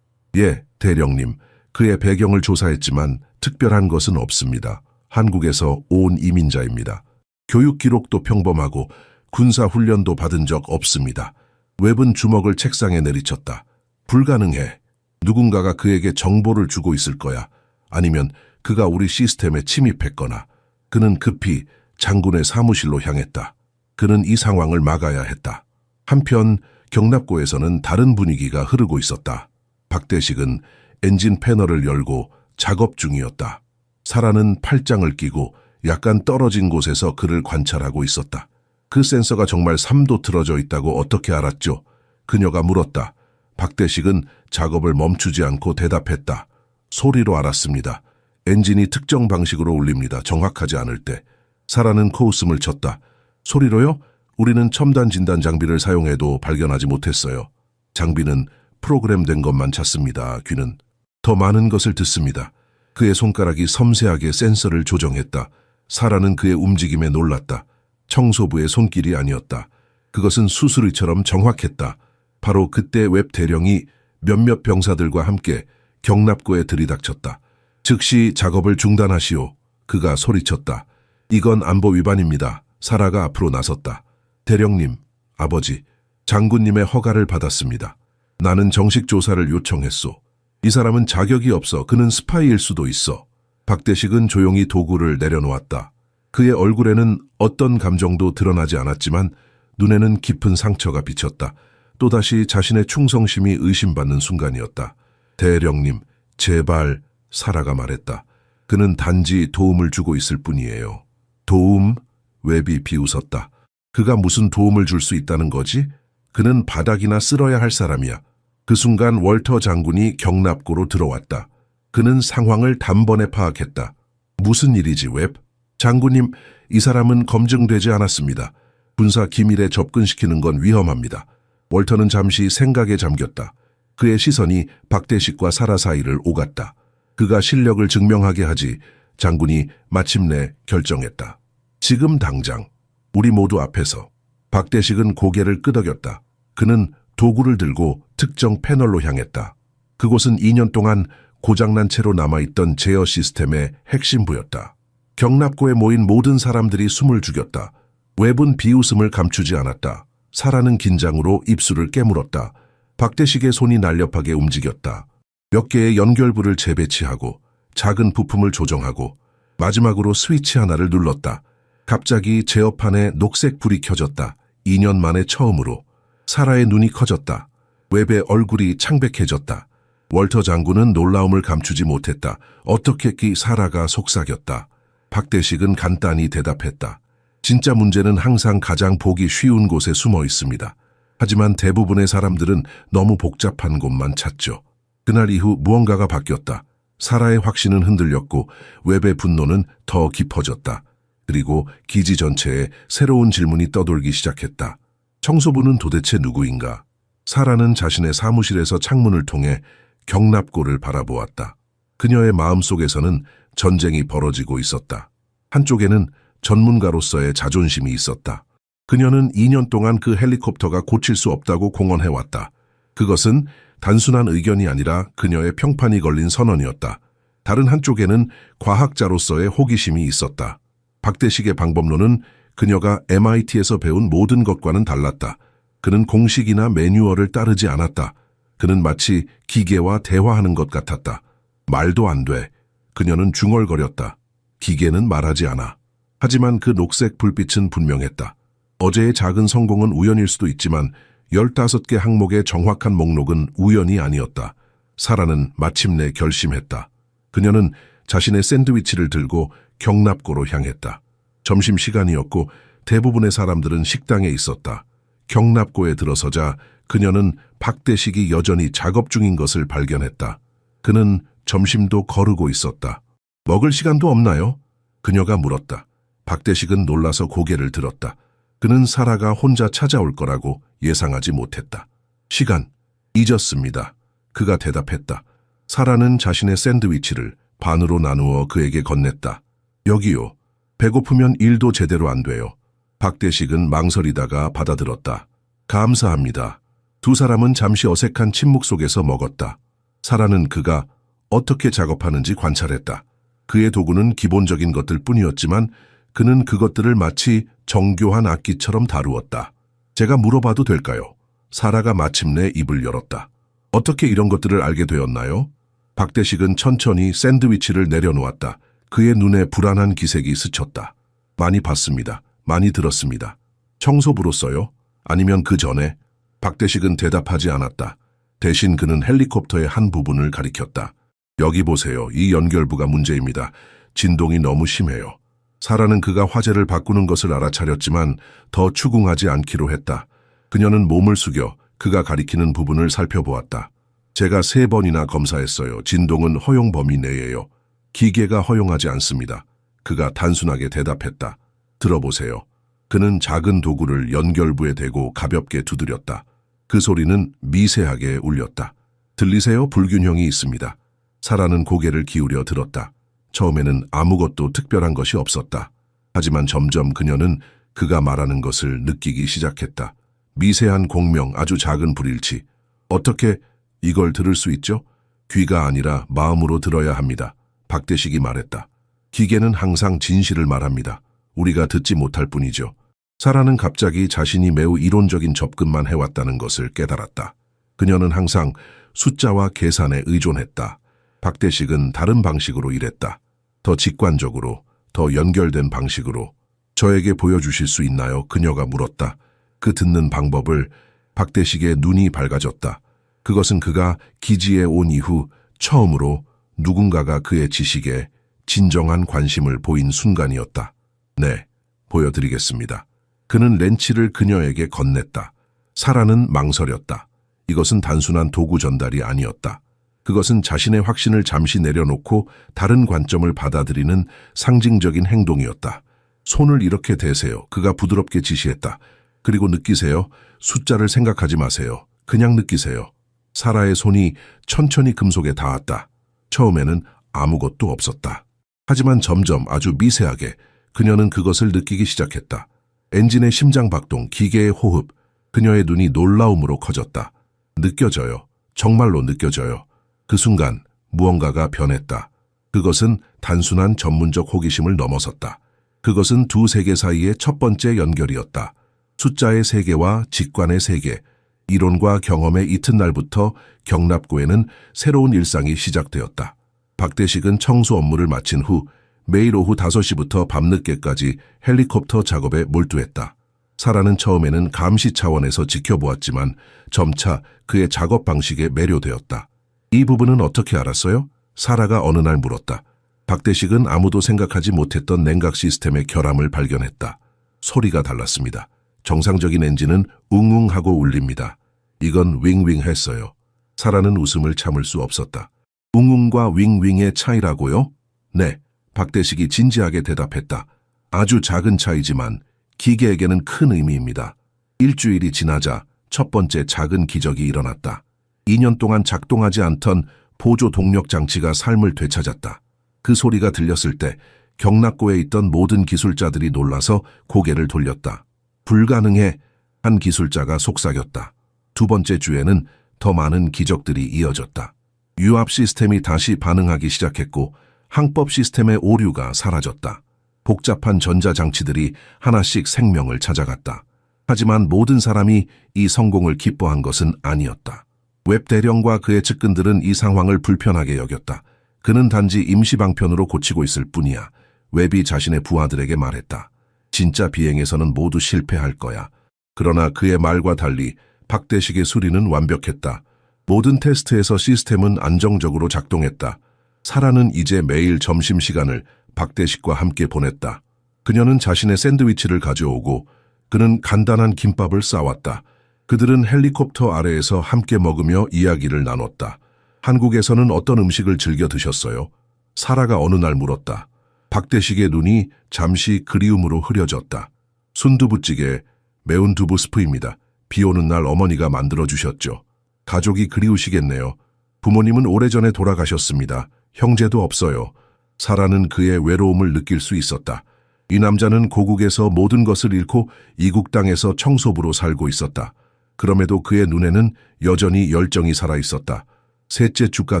예, 대령님. 그의 배경을 조사했지만 특별한 것은 없습니다. 한국에서 온 이민자입니다. 교육 기록도 평범하고 군사 훈련도 받은 적 없습니다. 웹은 주먹을 책상에 내리쳤다. 불가능해. 누군가가 그에게 정보를 주고 있을 거야. 아니면 그가 우리 시스템에 침입했거나. 그는 급히 장군의 사무실로 향했다. 그는 이 상황을 막아야 했다. 한편 경납고에서는 다른 분위기가 흐르고 있었다. 박대식은 엔진 패널을 열고 작업 중이었다. 사라는 팔짱을 끼고 약간 떨어진 곳에서 그를 관찰하고 있었다. 그 센서가 정말 3도 틀어져 있다고 어떻게 알았죠? 그녀가 물었다. 박대식은 작업을 멈추지 않고 대답했다. 소리로 알았습니다. 엔진이 특정 방식으로 울립니다. 정확하지 않을 때. 사라는 코웃음을 쳤다. 소리로요? 우리는 첨단 진단 장비를 사용해도 발견하지 못했어요. 장비는 프로그램된 것만 찾습니다. 귀는 더 많은 것을 듣습니다. 그의 손가락이 섬세하게 센서를 조정했다. 사라는 그의 움직임에 놀랐다. 청소부의 손길이 아니었다. 그것은 수수리처럼 정확했다. 바로 그때 웹 대령이 몇몇 병사들과 함께 경납고에 들이닥쳤다. 즉시 작업을 중단하시오. 그가 소리쳤다. 이건 안보 위반입니다. 사라가 앞으로 나섰다. 대령님, 아버지, 장군님의 허가를 받았습니다. 나는 정식 조사를 요청했소. 이 사람은 자격이 없어. 그는 스파이일 수도 있어. 박대식은 조용히 도구를 내려놓았다. 그의 얼굴에는 어떤 감정도 드러나지 않았지만 눈에는 깊은 상처가 비쳤다. 또다시 자신의 충성심이 의심받는 순간이었다. 대령님, 제발, 사라가 말했다. 그는 단지 도움을 주고 있을 뿐이에요. 도움? 웹이 비웃었다. 그가 무슨 도움을 줄 수 있다는 거지? 그는 바닥이나 쓸어야 할 사람이야. 그 순간 월터 장군이 경납고로 들어왔다. 그는 상황을 단번에 파악했다. 무슨 일이지, 웹? 장군님, 이 사람은 검증되지 않았습니다. 군사 기밀에 접근시키는 건 위험합니다. 월터는 잠시 생각에 잠겼다. 그의 시선이 박대식과 사라 사이를 오갔다. 그가 실력을 증명하게 하지. 장군이 마침내 결정했다. 지금 당장 우리 모두 앞에서. 박대식은 고개를 끄덕였다. 그는 도구를 들고 특정 패널로 향했다. 그곳은 2년 동안 고장난 채로 남아있던 제어 시스템의 핵심부였다. 경납고에 모인 모든 사람들이 숨을 죽였다. 웹은 비웃음을 감추지 않았다. 사라는 긴장으로 입술을 깨물었다. 박대식의 손이 날렵하게 움직였다. 몇 개의 연결부를 재배치하고 작은 부품을 조정하고 마지막으로 스위치 하나를 눌렀다. 갑자기 제어판에 녹색 불이 켜졌다. 2년 만에 처음으로. 사라의 눈이 커졌다. 웹의 얼굴이 창백해졌다. 월터 장군은 놀라움을 감추지 못했다. 어떻게 사라가 속삭였다. 박대식은 간단히 대답했다. 진짜 문제는 항상 가장 보기 쉬운 곳에 숨어 있습니다. 하지만 대부분의 사람들은 너무 복잡한 곳만 찾죠. 그날 이후 무언가가 바뀌었다. 사라의 확신은 흔들렸고 웹의 분노는 더 깊어졌다. 그리고 기지 전체에 새로운 질문이 떠돌기 시작했다. 청소부는 도대체 누구인가? 사라는 자신의 사무실에서 창문을 통해 경납고를 바라보았다. 그녀의 마음속에서는 전쟁이 벌어지고 있었다. 한쪽에는 전문가로서의 자존심이 있었다. 그녀는 2년 동안 그 헬리콥터가 고칠 수 없다고 공언해왔다. 그것은 단순한 의견이 아니라 그녀의 평판이 걸린 선언이었다. 다른 한쪽에는 과학자로서의 호기심이 있었다. 박대식의 방법론은 그녀가 MIT에서 배운 모든 것과는 달랐다. 그는 공식이나 매뉴얼을 따르지 않았다. 그는 마치 기계와 대화하는 것 같았다. 말도 안 돼. 그녀는 중얼거렸다. 기계는 말하지 않아. 하지만 그 녹색 불빛은 분명했다. 어제의 작은 성공은 우연일 수도 있지만 15개 항목의 정확한 목록은 우연이 아니었다. 사라는 마침내 결심했다. 그녀는 자신의 샌드위치를 들고 경납고로 향했다. 점심시간이었고 대부분의 사람들은 식당에 있었다. 경납고에 들어서자 그녀는 박대식이 여전히 작업 중인 것을 발견했다. 그는 점심도 거르고 있었다. 먹을 시간도 없나요? 그녀가 물었다. 박대식은 놀라서 고개를 들었다. 그는 사라가 혼자 찾아올 거라고 예상하지 못했다. 시간, 잊었습니다. 그가 대답했다. 사라는 자신의 샌드위치를 반으로 나누어 그에게 건넸다. 여기요. 배고프면 일도 제대로 안 돼요. 박대식은 망설이다가 받아들었다. 감사합니다. 두 사람은 잠시 어색한 침묵 속에서 먹었다. 사라는 그가 어떻게 작업하는지 관찰했다. 그의 도구는 기본적인 것들 뿐이었지만 그는 그것들을 마치 정교한 악기처럼 다루었다. 제가 물어봐도 될까요? 사라가 마침내 입을 열었다. 어떻게 이런 것들을 알게 되었나요? 박대식은 천천히 샌드위치를 내려놓았다. 그의 눈에 불안한 기색이 스쳤다. 많이 봤습니다. 많이 들었습니다. 청소부로서요? 아니면 그 전에? 박대식은 대답하지 않았다. 대신 그는 헬리콥터의 한 부분을 가리켰다. 여기 보세요. 이 연결부가 문제입니다. 진동이 너무 심해요. 사라는 그가 화제를 바꾸는 것을 알아차렸지만 더 추궁하지 않기로 했다. 그녀는 몸을 숙여 그가 가리키는 부분을 살펴보았다. 제가 3번이나 검사했어요. 진동은 허용 범위 내예요. 기계가 허용하지 않습니다. 그가 단순하게 대답했다. 들어보세요. 그는 작은 도구를 연결부에 대고 가볍게 두드렸다. 그 소리는 미세하게 울렸다. 들리세요? 불균형이 있습니다. 사라는 고개를 기울여 들었다. 처음에는 아무것도 특별한 것이 없었다. 하지만 점점 그녀는 그가 말하는 것을 느끼기 시작했다. 미세한 공명, 아주 작은 불일치. 어떻게 이걸 들을 수 있죠? 귀가 아니라 마음으로 들어야 합니다. 박대식이 말했다. 기계는 항상 진실을 말합니다. 우리가 듣지 못할 뿐이죠. 사라는 갑자기 자신이 매우 이론적인 접근만 해왔다는 것을 깨달았다. 그녀는 항상 숫자와 계산에 의존했다. 박대식은 다른 방식으로 일했다. 더 직관적으로, 더 연결된 방식으로. 저에게 보여주실 수 있나요? 그녀가 물었다. 그 듣는 방법을. 박대식의 눈이 밝아졌다. 그것은 그가 기지에 온 이후 처음으로 누군가가 그의 지식에 진정한 관심을 보인 순간이었다. 네, 보여드리겠습니다. 그는 렌치를 그녀에게 건넸다. 사라는 망설였다. 이것은 단순한 도구 전달이 아니었다. 그것은 자신의 확신을 잠시 내려놓고 다른 관점을 받아들이는 상징적인 행동이었다. 손을 이렇게 대세요. 그가 부드럽게 지시했다. 그리고 느끼세요. 숫자를 생각하지 마세요. 그냥 느끼세요. 사라의 손이 천천히 금속에 닿았다. 처음에는 아무것도 없었다. 하지만 점점 아주 미세하게 그녀는 그것을 느끼기 시작했다. 엔진의 심장박동, 기계의 호흡, 그녀의 눈이 놀라움으로 커졌다. 느껴져요. 정말로 느껴져요. 그 순간 무언가가 변했다. 그것은 단순한 전문적 호기심을 넘어섰다. 그것은 두 세계 사이의 첫 번째 연결이었다. 숫자의 세계와 직관의 세계, 이론과 경험의 이튿날부터 경납고에는 새로운 일상이 시작되었다. 박대식은 청소 업무를 마친 후 매일 오후 5시부터 밤늦게까지 헬리콥터 작업에 몰두했다. 사라는 처음에는 감시 차원에서 지켜보았지만 점차 그의 작업 방식에 매료되었다. 이 부분은 어떻게 알았어요? 사라가 어느 날 물었다. 박대식은 아무도 생각하지 못했던 냉각 시스템의 결함을 발견했다. 소리가 달랐습니다. 정상적인 엔진은 웅웅하고 울립니다. 이건 윙윙 했어요. 사라는 웃음을 참을 수 없었다. 웅웅과 윙윙의 차이라고요? 네, 박대식이 진지하게 대답했다. 아주 작은 차이지만 기계에게는 큰 의미입니다. 일주일이 지나자 첫 번째 작은 기적이 일어났다. 2년 동안 작동하지 않던 보조 동력 장치가 삶을 되찾았다. 그 소리가 들렸을 때 경납고에 있던 모든 기술자들이 놀라서 고개를 돌렸다. 불가능해. 한 기술자가 속삭였다. 두 번째 주에는 더 많은 기적들이 이어졌다. 유압 시스템이 다시 반응하기 시작했고 항법 시스템의 오류가 사라졌다. 복잡한 전자장치들이 하나씩 생명을 찾아갔다. 하지만 모든 사람이 이 성공을 기뻐한 것은 아니었다. 웹 대령과 그의 측근들은 이 상황을 불편하게 여겼다. 그는 단지 임시방편으로 고치고 있을 뿐이야. 웹이 자신의 부하들에게 말했다. 진짜 비행에서는 모두 실패할 거야. 그러나 그의 말과 달리 박대식의 수리는 완벽했다. 모든 테스트에서 시스템은 안정적으로 작동했다. 사라는 이제 매일 점심시간을 박대식과 함께 보냈다. 그녀는 자신의 샌드위치를 가져오고 그는 간단한 김밥을 싸왔다. 그들은 헬리콥터 아래에서 함께 먹으며 이야기를 나눴다. 한국에서는 어떤 음식을 즐겨 드셨어요? 사라가 어느 날 물었다. 박대식의 눈이 잠시 그리움으로 흐려졌다. 순두부찌개, 매운 두부 스프입니다. 비 오는 날 어머니가 만들어주셨죠. 가족이 그리우시겠네요. 부모님은 오래전에 돌아가셨습니다. 형제도 없어요. 사라는 그의 외로움을 느낄 수 있었다. 이 남자는 고국에서 모든 것을 잃고 이국 땅에서 청소부로 살고 있었다. 그럼에도 그의 눈에는 여전히 열정이 살아있었다. 셋째 주가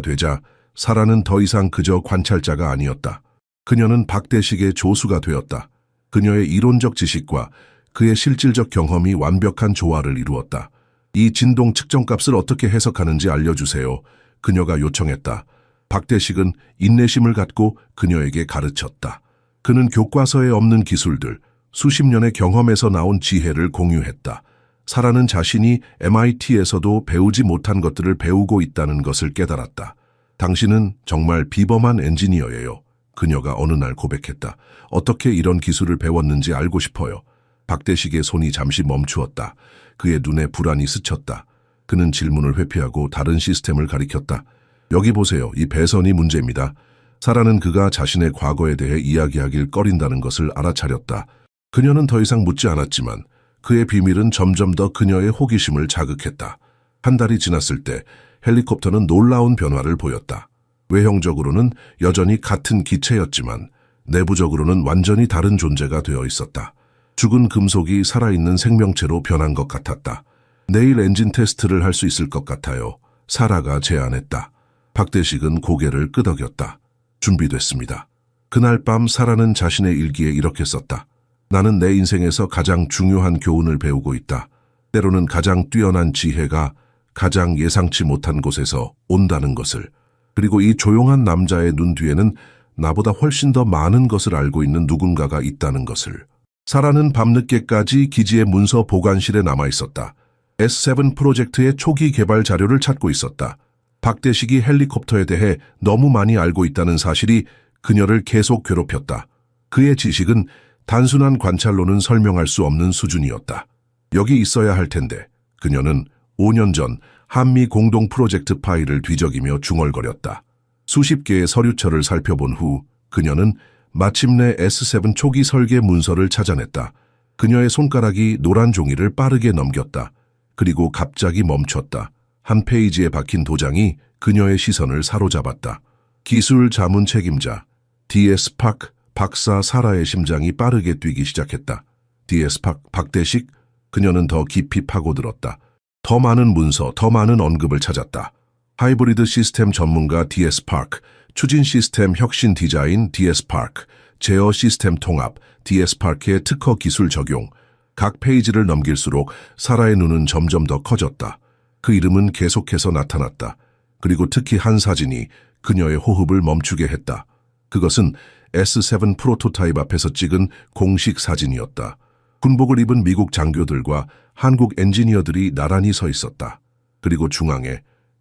되자 사라는 더 이상 그저 관찰자가 아니었다. 그녀는 박대식의 조수가 되었다. 그녀의 이론적 지식과 그의 실질적 경험이 완벽한 조화를 이루었다. 이 진동 측정값을 어떻게 해석하는지 알려주세요. 그녀가 요청했다. 박대식은 인내심을 갖고 그녀에게 가르쳤다. 그는 교과서에 없는 기술들, 수십 년의 경험에서 나온 지혜를 공유했다. 사라는 자신이 MIT에서도 배우지 못한 것들을 배우고 있다는 것을 깨달았다. 당신은 정말 비범한 엔지니어예요. 그녀가 어느 날 고백했다. 어떻게 이런 기술을 배웠는지 알고 싶어요. 박대식의 손이 잠시 멈추었다. 그의 눈에 불안이 스쳤다. 그는 질문을 회피하고 다른 시스템을 가리켰다. 여기 보세요. 이 배선이 문제입니다. 사라는 그가 자신의 과거에 대해 이야기하길 꺼린다는 것을 알아차렸다. 그녀는 더 이상 묻지 않았지만 그의 비밀은 점점 더 그녀의 호기심을 자극했다. 한 달이 지났을 때 헬리콥터는 놀라운 변화를 보였다. 외형적으로는 여전히 같은 기체였지만 내부적으로는 완전히 다른 존재가 되어 있었다. 죽은 금속이 살아있는 생명체로 변한 것 같았다. 내일 엔진 테스트를 할 수 있을 것 같아요. 사라가 제안했다. 박대식은 고개를 끄덕였다. 준비됐습니다. 그날 밤 사라는 자신의 일기에 이렇게 썼다. 나는 내 인생에서 가장 중요한 교훈을 배우고 있다. 때로는 가장 뛰어난 지혜가 가장 예상치 못한 곳에서 온다는 것을. 그리고 이 조용한 남자의 눈 뒤에는 나보다 훨씬 더 많은 것을 알고 있는 누군가가 있다는 것을. 사라는 밤늦게까지 기지의 문서 보관실에 남아 있었다. S7 프로젝트의 초기 개발 자료를 찾고 있었다. 박대식이 헬리콥터에 대해 너무 많이 알고 있다는 사실이 그녀를 계속 괴롭혔다. 그의 지식은 단순한 관찰로는 설명할 수 없는 수준이었다. 여기 있어야 할 텐데 그녀는 5년 전 한미 공동 프로젝트 파일을 뒤적이며 중얼거렸다. 수십 개의 서류처를 살펴본 후 그녀는 마침내 S7 초기 설계 문서를 찾아냈다. 그녀의 손가락이 노란 종이를 빠르게 넘겼다. 그리고 갑자기 멈췄다. 한 페이지에 박힌 도장이 그녀의 시선을 사로잡았다. 기술 자문 책임자 DS 파크 박사 사라의 심장이 빠르게 뛰기 시작했다. DS 파크 박대식. 그녀는 더 깊이 파고들었다. 더 많은 문서, 더 많은 언급을 찾았다. 하이브리드 시스템 전문가 DS 파크, 추진 시스템 혁신 디자인 DS 파크, 제어 시스템 통합 DS 파크의 특허 기술 적용. 각 페이지를 넘길수록 사라의 눈은 점점 더 커졌다. 그 이름은 계속해서 나타났다. 그리고 특히 한 사진이 그녀의 호흡을 멈추게 했다. 그것은 S7 프로토타입 앞에서 찍은 공식 사진이었다. 군복을 입은 미국 장교들과 한국 엔지니어들이 나란히 서 있었다. 그리고 중앙에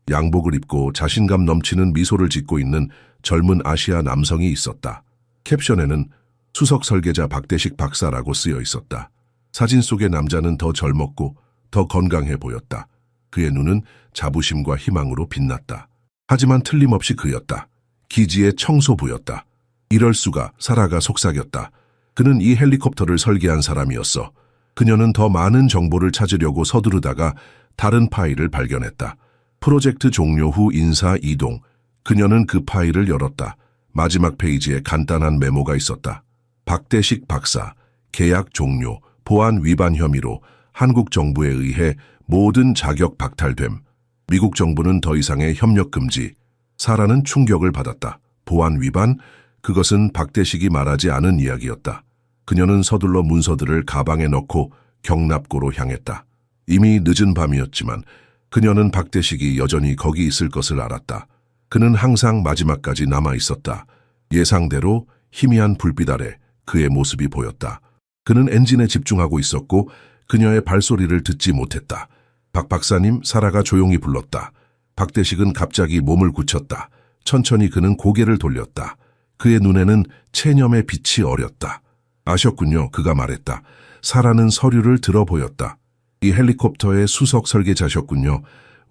양복을 입고 자신감 넘치는 미소를 짓고 있는 젊은 아시아 남성이 있었다. 캡션에는 수석 설계자 박대식 박사라고 쓰여 있었다. 사진 속의 남자는 더 젊었고 더 건강해 보였다. 그의 눈은 자부심과 희망으로 빛났다. 하지만 틀림없이 그였다. 기지의 청소부였다. 이럴 수가. 사라가 속삭였다. 그는 이 헬리콥터를 설계한 사람이었어. 그녀는 더 많은 정보를 찾으려고 서두르다가 다른 파일을 발견했다. 프로젝트 종료 후 인사 이동. 그녀는 그 파일을 열었다. 마지막 페이지에 간단한 메모가 있었다. 박대식 박사, 계약 종료, 보안 위반 혐의로 한국 정부에 의해 모든 자격 박탈됨. 미국 정부는 더 이상의 협력 금지. 사라는 충격을 받았다. 보안 위반? 그것은 박대식이 말하지 않은 이야기였다. 그녀는 서둘러 문서들을 가방에 넣고 경납고로 향했다. 이미 늦은 밤이었지만 그녀는 박대식이 여전히 거기 있을 것을 알았다. 그는 항상 마지막까지 남아 있었다. 예상대로 희미한 불빛 아래 그의 모습이 보였다. 그는 엔진에 집중하고 있었고 그녀의 발소리를 듣지 못했다. 박 박사님. 사라가 조용히 불렀다. 박대식은 갑자기 몸을 굳혔다. 천천히 그는 고개를 돌렸다. 그의 눈에는 체념의 빛이 어렸다. 아셨군요. 그가 말했다. 사라는 서류를 들어 보였다. 이 헬리콥터의 수석 설계자셨군요.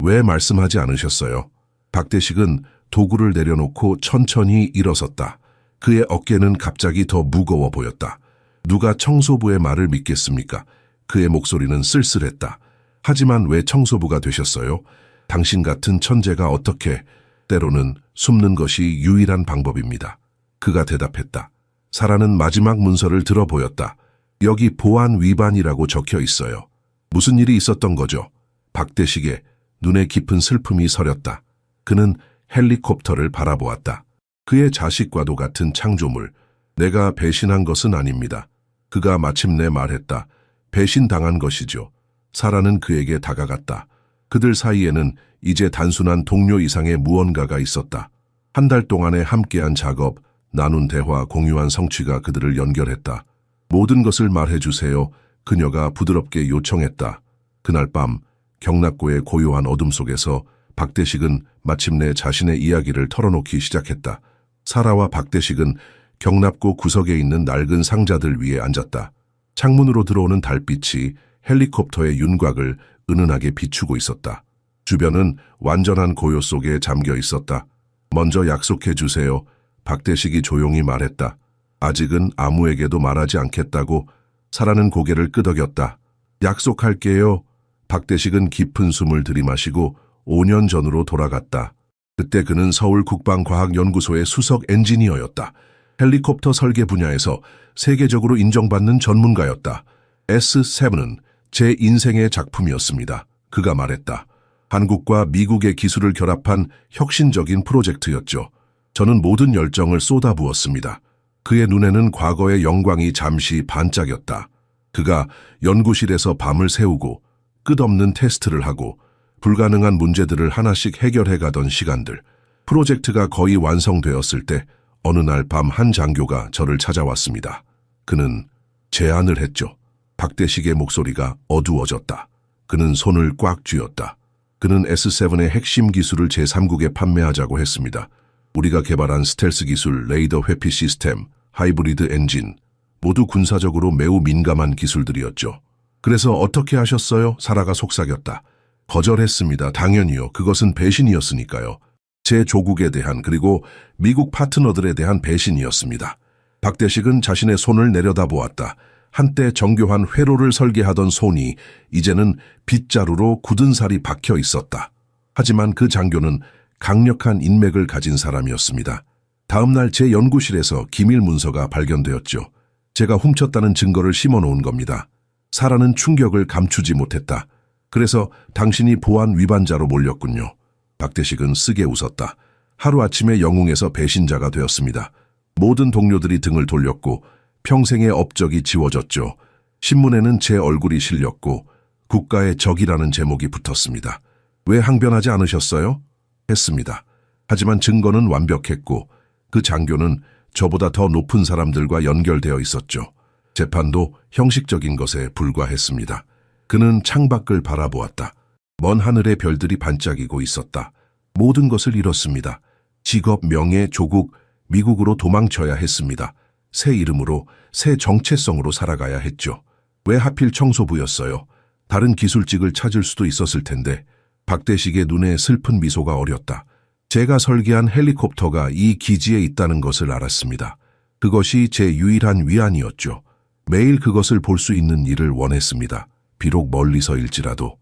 왜 말씀하지 않으셨어요? 박대식은 도구를 내려놓고 천천히 일어섰다. 그의 어깨는 갑자기 더 무거워 보였다. 누가 청소부의 말을 믿겠습니까? 그의 목소리는 쓸쓸했다. 하지만 왜 청소부가 되셨어요? 당신 같은 천재가 어떻게? 때로는 숨는 것이 유일한 방법입니다. 그가 대답했다. 사라는 마지막 문서를 들어 보였다. 여기 보안 위반이라고 적혀 있어요. 무슨 일이 있었던 거죠? 박대식의 눈에 깊은 슬픔이 서렸다. 그는 헬리콥터를 바라보았다. 그의 자식과도 같은 창조물. 내가 배신한 것은 아닙니다. 그가 마침내 말했다. 배신당한 것이죠. 사라는 그에게 다가갔다. 그들 사이에는 이제 단순한 동료 이상의 무언가가 있었다. 한 달 동안의 함께한 작업, 나눈 대화, 공유한 성취가 그들을 연결했다. 모든 것을 말해주세요. 그녀가 부드럽게 요청했다. 그날 밤 경납고의 고요한 어둠 속에서 박대식은 마침내 자신의 이야기를 털어놓기 시작했다. 사라와 박대식은 경납고 구석에 있는 낡은 상자들 위에 앉았다. 창문으로 들어오는 달빛이 헬리콥터의 윤곽을 은은하게 비추고 있었다. 주변은 완전한 고요 속에 잠겨 있었다. 먼저 약속해 주세요. 박대식이 조용히 말했다. 아직은 아무에게도 말하지 않겠다고. 사라는 고개를 끄덕였다. 약속할게요. 박대식은 깊은 숨을 들이마시고 5년 전으로 돌아갔다. 그때 그는 서울국방과학연구소의 수석 엔지니어였다. 헬리콥터 설계 분야에서 세계적으로 인정받는 전문가였다. S7은 제 인생의 작품이었습니다. 그가 말했다. 한국과 미국의 기술을 결합한 혁신적인 프로젝트였죠. 저는 모든 열정을 쏟아부었습니다. 그의 눈에는 과거의 영광이 잠시 반짝였다. 그가 연구실에서 밤을 새우고 끝없는 테스트를 하고 불가능한 문제들을 하나씩 해결해 가던 시간들. 프로젝트가 거의 완성되었을 때 어느 날 밤 한 장교가 저를 찾아왔습니다. 그는 제안을 했죠. 박대식의 목소리가 어두워졌다. 그는 손을 꽉 쥐었다. 그는 S7의 핵심 기술을 제3국에 판매하자고 했습니다. 우리가 개발한 스텔스 기술, 레이더 회피 시스템, 하이브리드 엔진, 모두 군사적으로 매우 민감한 기술들이었죠. 그래서 어떻게 하셨어요? 사라가 속삭였다. 거절했습니다. 당연히요. 그것은 배신이었으니까요. 제 조국에 대한 그리고 미국 파트너들에 대한 배신이었습니다. 박대식은 자신의 손을 내려다보았다. 한때 정교한 회로를 설계하던 손이 이제는 빗자루로 굳은 살이 박혀 있었다. 하지만 그 장교는 강력한 인맥을 가진 사람이었습니다. 다음 날 제 연구실에서 기밀 문서가 발견되었죠. 제가 훔쳤다는 증거를 심어놓은 겁니다. 사라는 충격을 감추지 못했다. 그래서 당신이 보안 위반자로 몰렸군요. 박대식은 쓰게 웃었다. 하루아침에 영웅에서 배신자가 되었습니다. 모든 동료들이 등을 돌렸고 평생의 업적이 지워졌죠. 신문에는 제 얼굴이 실렸고 국가의 적이라는 제목이 붙었습니다. 왜 항변하지 않으셨어요? 했습니다. 하지만 증거는 완벽했고 그 장교는 저보다 더 높은 사람들과 연결되어 있었죠. 재판도 형식적인 것에 불과했습니다. 그는 창밖을 바라보았다. 먼 하늘의 별들이 반짝이고 있었다. 모든 것을 잃었습니다. 직업, 명예, 조국, 미국으로 도망쳐야 했습니다. 새 이름으로, 새 정체성으로 살아가야 했죠. 왜 하필 청소부였어요? 다른 기술직을 찾을 수도 있었을 텐데. 박대식의 눈에 슬픈 미소가 어렸다. 제가 설계한 헬리콥터가 이 기지에 있다는 것을 알았습니다. 그것이 제 유일한 위안이었죠. 매일 그것을 볼 수 있는 일을 원했습니다. 비록 멀리서일지라도.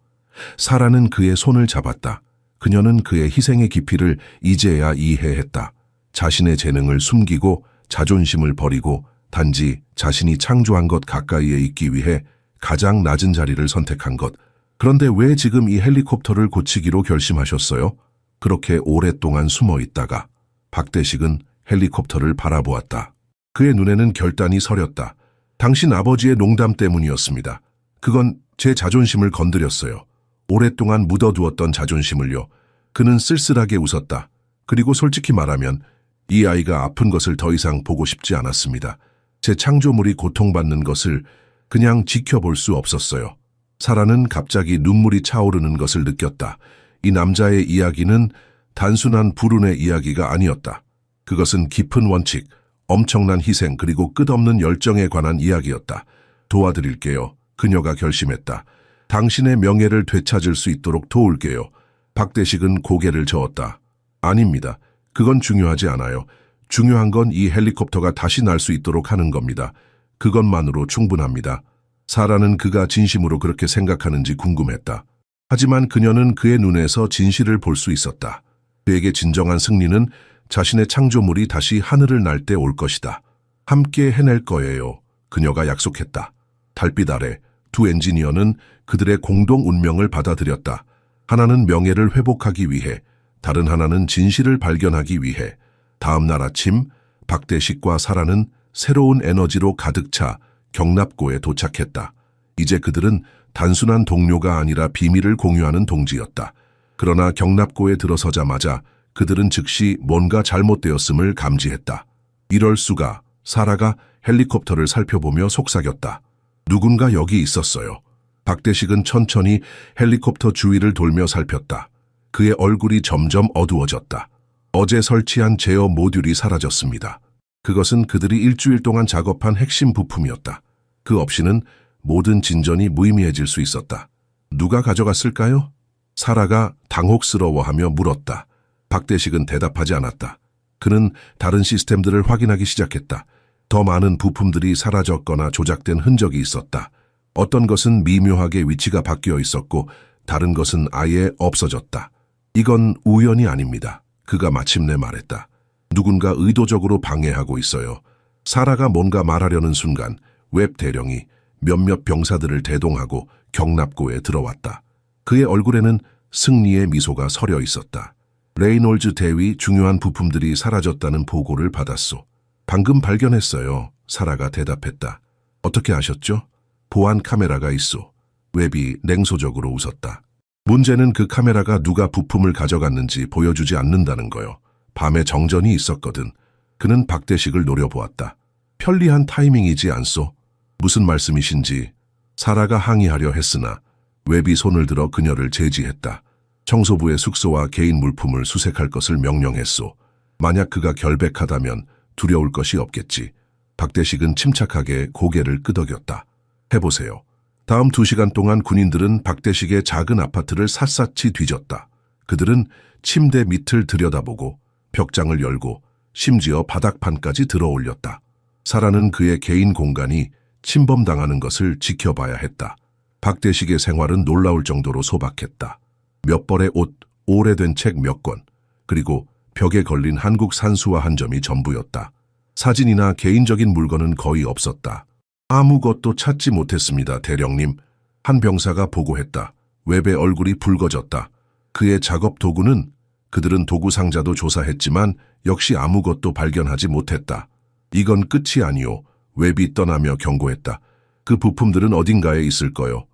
사라는 그의 손을 잡았다. 그녀는 그의 희생의 깊이를 이제야 이해했다. 자신의 재능을 숨기고 자존심을 버리고 단지 자신이 창조한 것 가까이에 있기 위해 가장 낮은 자리를 선택한 것. 그런데 왜 지금 이 헬리콥터를 고치기로 결심하셨어요? 그렇게 오랫동안 숨어 있다가 박대식은 헬리콥터를 바라보았다. 그의 눈에는 결단이 서렸다. 당신 아버지의 농담 때문이었습니다. 그건 제 자존심을 건드렸어요. 오랫동안 묻어두었던 자존심을요. 그는 쓸쓸하게 웃었다. 그리고 솔직히 말하면 이 아이가 아픈 것을 더 이상 보고 싶지 않았습니다. 제 창조물이 고통받는 것을 그냥 지켜볼 수 없었어요. 사라는 갑자기 눈물이 차오르는 것을 느꼈다. 이 남자의 이야기는 단순한 불운의 이야기가 아니었다. 그것은 깊은 원칙, 엄청난 희생 그리고 끝없는 열정에 관한 이야기였다. 도와드릴게요. 그녀가 결심했다. 당신의 명예를 되찾을 수 있도록 도울게요. 박대식은 고개를 저었다. 아닙니다. 그건 중요하지 않아요. 중요한 건 이 헬리콥터가 다시 날 수 있도록 하는 겁니다. 그것만으로 충분합니다. 사라는 그가 진심으로 그렇게 생각하는지 궁금했다. 하지만 그녀는 그의 눈에서 진실을 볼 수 있었다. 그에게 진정한 승리는 자신의 창조물이 다시 하늘을 날 때 올 것이다. 함께 해낼 거예요. 그녀가 약속했다. 달빛 아래 두 엔지니어는 그들의 공동 운명을 받아들였다. 하나는 명예를 회복하기 위해, 다른 하나는 진실을 발견하기 위해. 다음 날 아침 박대식과 사라는 새로운 에너지로 가득 차 경납고에 도착했다. 이제 그들은 단순한 동료가 아니라 비밀을 공유하는 동지였다. 그러나 경납고에 들어서자마자 그들은 즉시 뭔가 잘못되었음을 감지했다. 이럴 수가. 사라가 헬리콥터를 살펴보며 속삭였다. 누군가 여기 있었어요. 박대식은 천천히 헬리콥터 주위를 돌며 살폈다. 그의 얼굴이 점점 어두워졌다. 어제 설치한 제어 모듈이 사라졌습니다. 그것은 그들이 일주일 동안 작업한 핵심 부품이었다. 그 없이는 모든 진전이 무의미해질 수 있었다. 누가 가져갔을까요? 사라가 당혹스러워하며 물었다. 박대식은 대답하지 않았다. 그는 다른 시스템들을 확인하기 시작했다. 더 많은 부품들이 사라졌거나 조작된 흔적이 있었다. 어떤 것은 미묘하게 위치가 바뀌어 있었고 다른 것은 아예 없어졌다. 이건 우연이 아닙니다. 그가 마침내 말했다. 누군가 의도적으로 방해하고 있어요. 사라가 뭔가 말하려는 순간 웹 대령이 몇몇 병사들을 대동하고 경납고에 들어왔다. 그의 얼굴에는 승리의 미소가 서려 있었다. 레이놀즈 대위 중요한 부품들이 사라졌다는 보고를 받았소. 방금 발견했어요. 사라가 대답했다. 어떻게 아셨죠? 보안 카메라가 있소. 웹이 냉소적으로 웃었다. 문제는 그 카메라가 누가 부품을 가져갔는지 보여주지 않는다는 거요. 밤에 정전이 있었거든. 그는 박대식을 노려보았다. 편리한 타이밍이지 않소? 무슨 말씀이신지. 사라가 항의하려 했으나 웹이 손을 들어 그녀를 제지했다. 청소부의 숙소와 개인 물품을 수색할 것을 명령했소. 만약 그가 결백하다면 두려울 것이 없겠지. 박대식은 침착하게 고개를 끄덕였다. 해보세요. 다음 2시간 동안 군인들은 박대식의 작은 아파트를 샅샅이 뒤졌다. 그들은 침대 밑을 들여다보고 벽장을 열고 심지어 바닥판까지 들어올렸다. 사라는 그의 개인 공간이 침범당하는 것을 지켜봐야 했다. 박대식의 생활은 놀라울 정도로 소박했다. 몇 벌의 옷, 오래된 책 몇 권, 그리고 벽에 걸린 한국 산수화 한 점이 전부였다. 사진이나 개인적인 물건은 거의 없었다. 아무것도 찾지 못했습니다, 대령님. 한 병사가 보고했다. 웹의 얼굴이 붉어졌다. 그의 작업 도구는? 그들은 도구 상자도 조사했지만 역시 아무것도 발견하지 못했다. 이건 끝이 아니오. 웹이 떠나며 경고했다. 그 부품들은 어딘가에 있을 거요.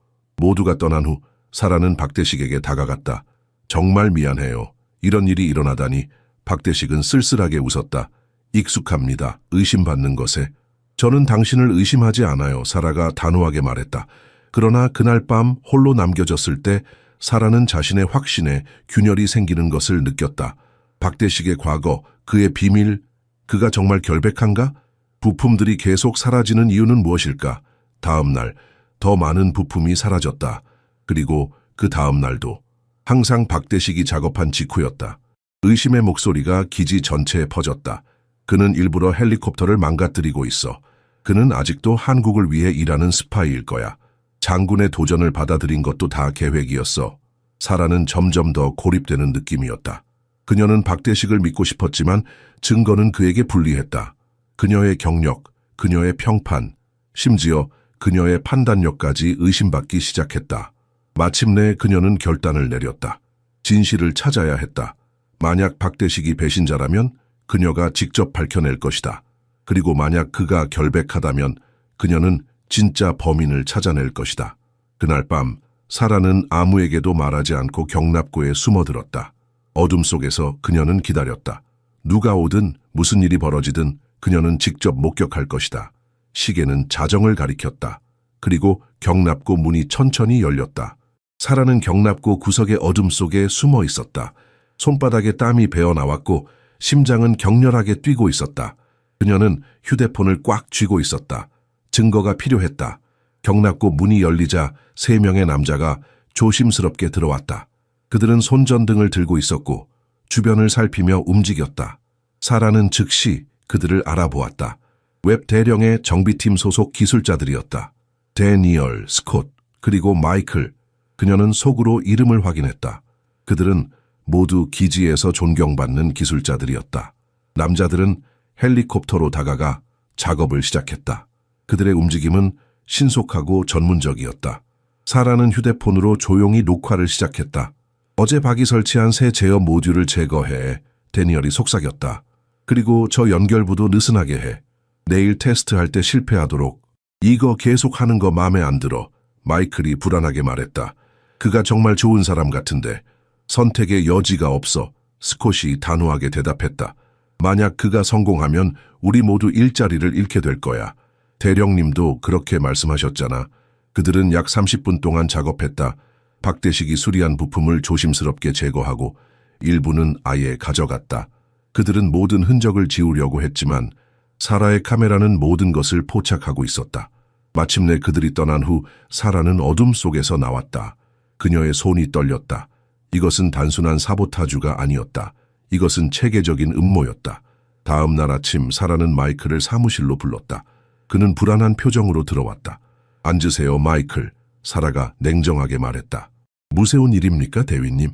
모두가 떠난 후 사라는 박대식에게 다가갔다. 정말 미안해요. 이런 일이 일어나다니. 박대식은 쓸쓸하게 웃었다. 익숙합니다. 의심받는 것에. 저는 당신을 의심하지 않아요. 사라가 단호하게 말했다. 그러나 그날 밤 홀로 남겨졌을 때 사라는 자신의 확신에 균열이 생기는 것을 느꼈다. 박대식의 과거, 그의 비밀, 그가 정말 결백한가? 부품들이 계속 사라지는 이유는 무엇일까? 다음 날 더 많은 부품이 사라졌다. 그리고 그 다음 날도 항상 박대식이 작업한 직후였다. 의심의 목소리가 기지 전체에 퍼졌다. 그는 일부러 헬리콥터를 망가뜨리고 있어. 그는 아직도 한국을 위해 일하는 스파이일 거야. 장군의 도전을 받아들인 것도 다 계획이었어. 사라는 점점 더 고립되는 느낌이었다. 그녀는 박대식을 믿고 싶었지만 증거는 그에게 불리했다. 그녀의 경력, 그녀의 평판, 심지어 그녀의 판단력까지 의심받기 시작했다. 마침내 그녀는 결단을 내렸다. 진실을 찾아야 했다. 만약 박대식이 배신자라면 그녀가 직접 밝혀낼 것이다. 그리고 만약 그가 결백하다면 그녀는 진짜 범인을 찾아낼 것이다. 그날 밤 사라는 아무에게도 말하지 않고 경납고에 숨어들었다. 어둠 속에서 그녀는 기다렸다. 누가 오든 무슨 일이 벌어지든 그녀는 직접 목격할 것이다. 시계는 자정을 가리켰다. 그리고 경납고 문이 천천히 열렸다. 사라는 경납고 구석의 어둠 속에 숨어 있었다. 손바닥에 땀이 배어나왔고 심장은 격렬하게 뛰고 있었다. 그녀는 휴대폰을 꽉 쥐고 있었다. 증거가 필요했다. 경납고 문이 열리자 3명의 남자가 조심스럽게 들어왔다. 그들은 손전등을 들고 있었고 주변을 살피며 움직였다. 사라는 즉시 그들을 알아보았다. 웹 대령의 정비팀 소속 기술자들이었다. 데니얼, 스콧, 그리고 마이클. 그녀는 속으로 이름을 확인했다. 그들은 모두 기지에서 존경받는 기술자들이었다. 남자들은 헬리콥터로 다가가 작업을 시작했다. 그들의 움직임은 신속하고 전문적이었다. 사라는 휴대폰으로 조용히 녹화를 시작했다. 어제 박이 설치한 새 제어 모듈을 제거해. 데니얼이 속삭였다. 그리고 저 연결부도 느슨하게 해. 내일 테스트할 때 실패하도록. 이거 계속하는 거 마음에 안 들어. 마이클이 불안하게 말했다. 그가 정말 좋은 사람 같은데. 선택의 여지가 없어. 스콧이 단호하게 대답했다. 만약 그가 성공하면 우리 모두 일자리를 잃게 될 거야. 대령님도 그렇게 말씀하셨잖아. 그들은 약 30분 동안 작업했다. 박대식이 수리한 부품을 조심스럽게 제거하고 일부는 아예 가져갔다. 그들은 모든 흔적을 지우려고 했지만 사라의 카메라는 모든 것을 포착하고 있었다. 마침내 그들이 떠난 후 사라는 어둠 속에서 나왔다. 그녀의 손이 떨렸다. 이것은 단순한 사보타주가 아니었다. 이것은 체계적인 음모였다. 다음 날 아침 사라는 마이클을 사무실로 불렀다. 그는 불안한 표정으로 들어왔다. 앉으세요, 마이클. 사라가 냉정하게 말했다. 무서운 일입니까, 대위님?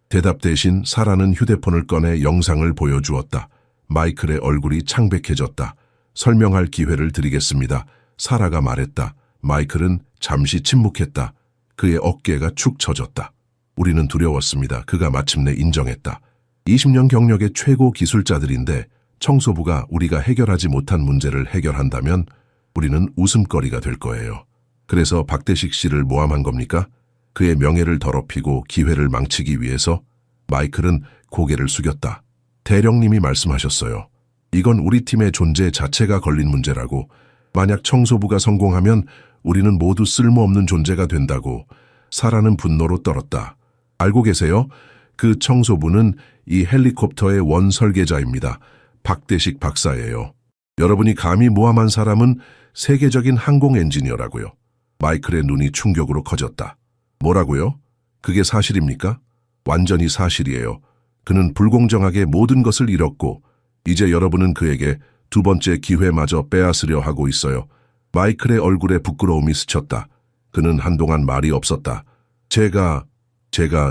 대답 대신 사라는 휴대폰을 꺼내 영상을 보여주었다. 마이클의 얼굴이 창백해졌다. 설명할 기회를 드리겠습니다. 사라가 말했다. 마이클은 잠시 침묵했다. 그의 어깨가 축 처졌다. 우리는 두려웠습니다. 그가 마침내 인정했다. 20년 경력의 최고 기술자들인데 청소부가 우리가 해결하지 못한 문제를 해결한다면 우리는 웃음거리가 될 거예요. 그래서 박대식 씨를 모함한 겁니까? 그의 명예를 더럽히고 기회를 망치기 위해서? 마이클은 고개를 숙였다. 대령님이 말씀하셨어요. 이건 우리 팀의 존재 자체가 걸린 문제라고. 만약 청소부가 성공하면 우리는 모두 쓸모없는 존재가 된다고. 사라는 분노로 떨었다. 알고 계세요? 그 청소부는 이 헬리콥터의 원 설계자입니다. 박대식 박사예요. 여러분이 감히 모함한 사람은 세계적인 항공 엔지니어라고요. 마이클의 눈이 충격으로 커졌다. 뭐라고요? 그게 사실입니까? 완전히 사실이에요. 그는 불공정하게 모든 것을 잃었고 이제 여러분은 그에게 두 번째 기회마저 빼앗으려 하고 있어요. 마이클의 얼굴에 부끄러움이 스쳤다. 그는 한동안 말이 없었다. 제가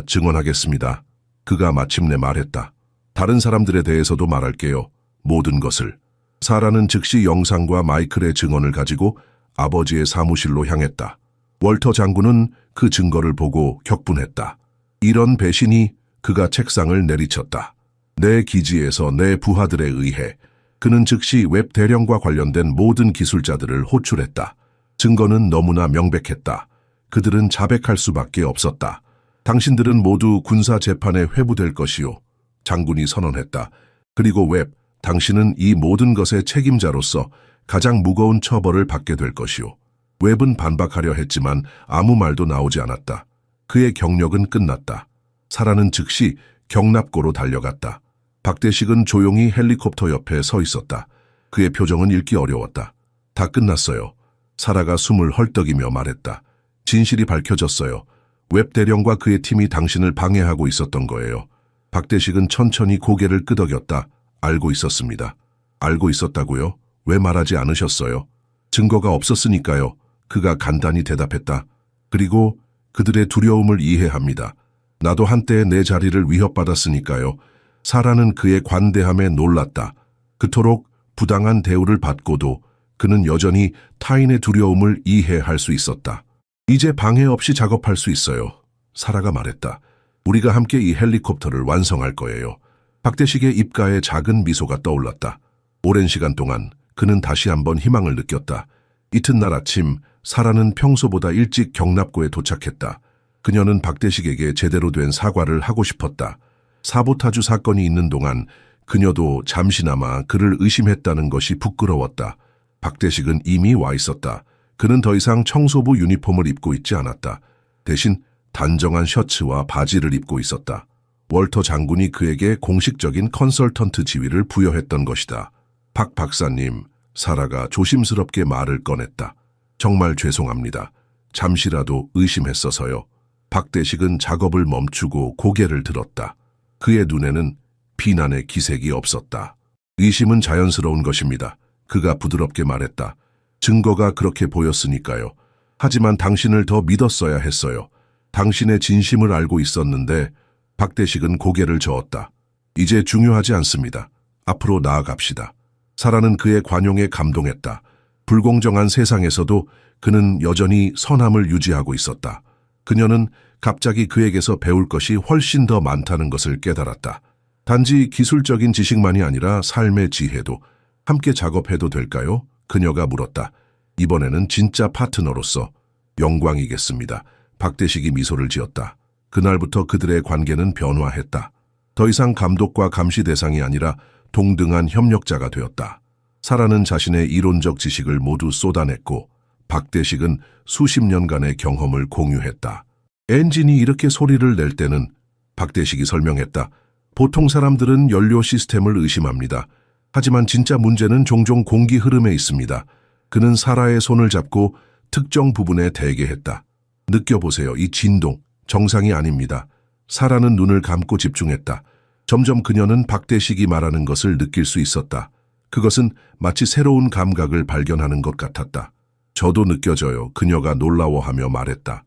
증언하겠습니다. 그가 마침내 말했다. 다른 사람들에 대해서도 말할게요. 모든 것을. 사라는 즉시 영상과 마이클의 증언을 가지고 아버지의 사무실로 향했다. 월터 장군은 그 증거를 보고 격분했다. 이런 배신이. 그가 책상을 내리쳤다. 내 기지에서 내 부하들에 의해 그는 즉시 웹 대령과 관련된 모든 기술자들을 호출했다. 증거는 너무나 명백했다. 그들은 자백할 수밖에 없었다. 당신들은 모두 군사 재판에 회부될 것이요. 장군이 선언했다. 그리고 웹, 당신은 이 모든 것의 책임자로서 가장 무거운 처벌을 받게 될 것이요. 웹은 반박하려 했지만 아무 말도 나오지 않았다. 그의 경력은 끝났다. 사라는 즉시 경납고로 달려갔다. 박대식은 조용히 헬리콥터 옆에 서 있었다. 그의 표정은 읽기 어려웠다. 다 끝났어요. 사라가 숨을 헐떡이며 말했다. 진실이 밝혀졌어요. 웹 대령과 그의 팀이 당신을 방해하고 있었던 거예요. 박대식은 천천히 고개를 끄덕였다. 알고 있었습니다. 알고 있었다고요? 왜 말하지 않으셨어요? 증거가 없었으니까요. 그가 간단히 대답했다. 그리고 그들의 두려움을 이해합니다. 나도 한때 내 자리를 위협받았으니까요. 사라는 그의 관대함에 놀랐다. 그토록 부당한 대우를 받고도 그는 여전히 타인의 두려움을 이해할 수 있었다. 이제 방해 없이 작업할 수 있어요. 사라가 말했다. 우리가 함께 이 헬리콥터를 완성할 거예요. 박대식의 입가에 작은 미소가 떠올랐다. 오랜 시간 동안 그는 다시 한번 희망을 느꼈다. 이튿날 아침 사라는 평소보다 일찍 경납고에 도착했다. 그녀는 박대식에게 제대로 된 사과를 하고 싶었다. 사보타주 사건이 있는 동안 그녀도 잠시나마 그를 의심했다는 것이 부끄러웠다. 박대식은 이미 와 있었다. 그는 더 이상 청소부 유니폼을 입고 있지 않았다. 대신 단정한 셔츠와 바지를 입고 있었다. 월터 장군이 그에게 공식적인 컨설턴트 지위를 부여했던 것이다. 박 박사님, 사라가 조심스럽게 말을 꺼냈다. 정말 죄송합니다. 잠시라도 의심했어서요. 박대식은 작업을 멈추고 고개를 들었다. 그의 눈에는 비난의 기색이 없었다. 의심은 자연스러운 것입니다. 그가 부드럽게 말했다. 증거가 그렇게 보였으니까요. 하지만 당신을 더 믿었어야 했어요. 당신의 진심을 알고 있었는데 박대식은 고개를 저었다. 이제 중요하지 않습니다. 앞으로 나아갑시다. 사라는 그의 관용에 감동했다. 불공정한 세상에서도 그는 여전히 선함을 유지하고 있었다. 그녀는 갑자기 그에게서 배울 것이 훨씬 더 많다는 것을 깨달았다. 단지 기술적인 지식만이 아니라 삶의 지혜도 함께 작업해도 될까요? 그녀가 물었다. 이번에는 진짜 파트너로서 영광이겠습니다. 박대식이 미소를 지었다. 그날부터 그들의 관계는 변화했다. 더 이상 감독과 감시 대상이 아니라 동등한 협력자가 되었다. 사라는 자신의 이론적 지식을 모두 쏟아냈고 박대식은 수십 년간의 경험을 공유했다. 엔진이 이렇게 소리를 낼 때는 박대식이 설명했다. 보통 사람들은 연료 시스템을 의심합니다. 하지만 진짜 문제는 종종 공기 흐름에 있습니다. 그는 사라의 손을 잡고 특정 부분에 대게 했다. 느껴보세요. 이 진동, 정상이 아닙니다. 사라는 눈을 감고 집중했다. 점점 그녀는 박대식이 말하는 것을 느낄 수 있었다. 그것은 마치 새로운 감각을 발견하는 것 같았다. 저도 느껴져요. 그녀가 놀라워하며 말했다.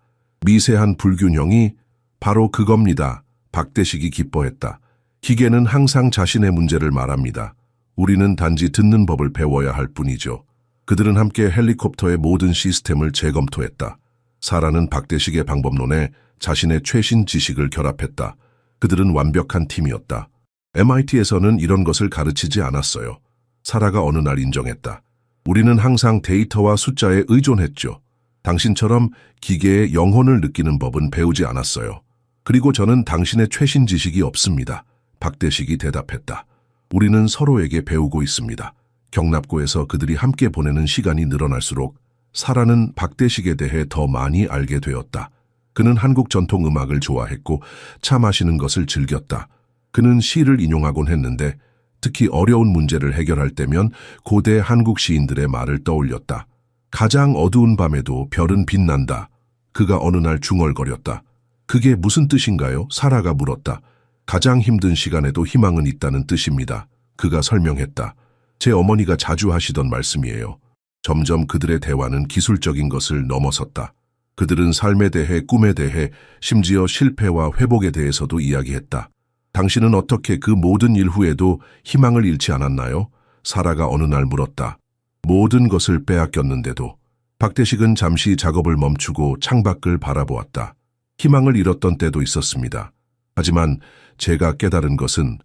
미세한 불균형이 바로 그겁니다. 박대식이 기뻐했다. 기계는 항상 자신의 문제를 말합니다. 우리는 단지 듣는 법을 배워야 할 뿐이죠. 그들은 함께 헬리콥터의 모든 시스템을 재검토했다. 사라는 박대식의 방법론에 자신의 최신 지식을 결합했다. 그들은 완벽한 팀이었다. MIT에서는 이런 것을 가르치지 않았어요. 사라가 어느 날 인정했다. 우리는 항상 데이터와 숫자에 의존했죠. 당신처럼 기계의 영혼을 느끼는 법은 배우지 않았어요. 그리고 저는 당신의 최신 지식이 없습니다. 박대식이 대답했다. 우리는 서로에게 배우고 있습니다. 경납고에서 그들이 함께 보내는 시간이 늘어날수록 사라는 박대식에 대해 더 많이 알게 되었다. 그는 한국 전통 음악을 좋아했고 차 마시는 것을 즐겼다. 그는 시를 인용하곤 했는데 특히 어려운 문제를 해결할 때면 고대 한국 시인들의 말을 떠올렸다. 가장 어두운 밤에도 별은 빛난다. 그가 어느 날 중얼거렸다. 그게 무슨 뜻인가요? 사라가 물었다. 가장 힘든 시간에도 희망은 있다는 뜻입니다. 그가 설명했다. 제 어머니가 자주 하시던 말씀이에요. 점점 그들의 대화는 기술적인 것을 넘어섰다. 그들은 삶에 대해, 꿈에 대해, 심지어 실패와 회복에 대해서도 이야기했다. 당신은 어떻게 그 모든 일 후에도 희망을 잃지 않았나요? 사라가 어느 날 물었다. 모든 것을 빼앗겼는데도. 박대식은 잠시 작업을 멈추고 창밖을 바라보았다. 희망을 잃었던 때도 있었습니다. 하지만 제가 깨달은 것은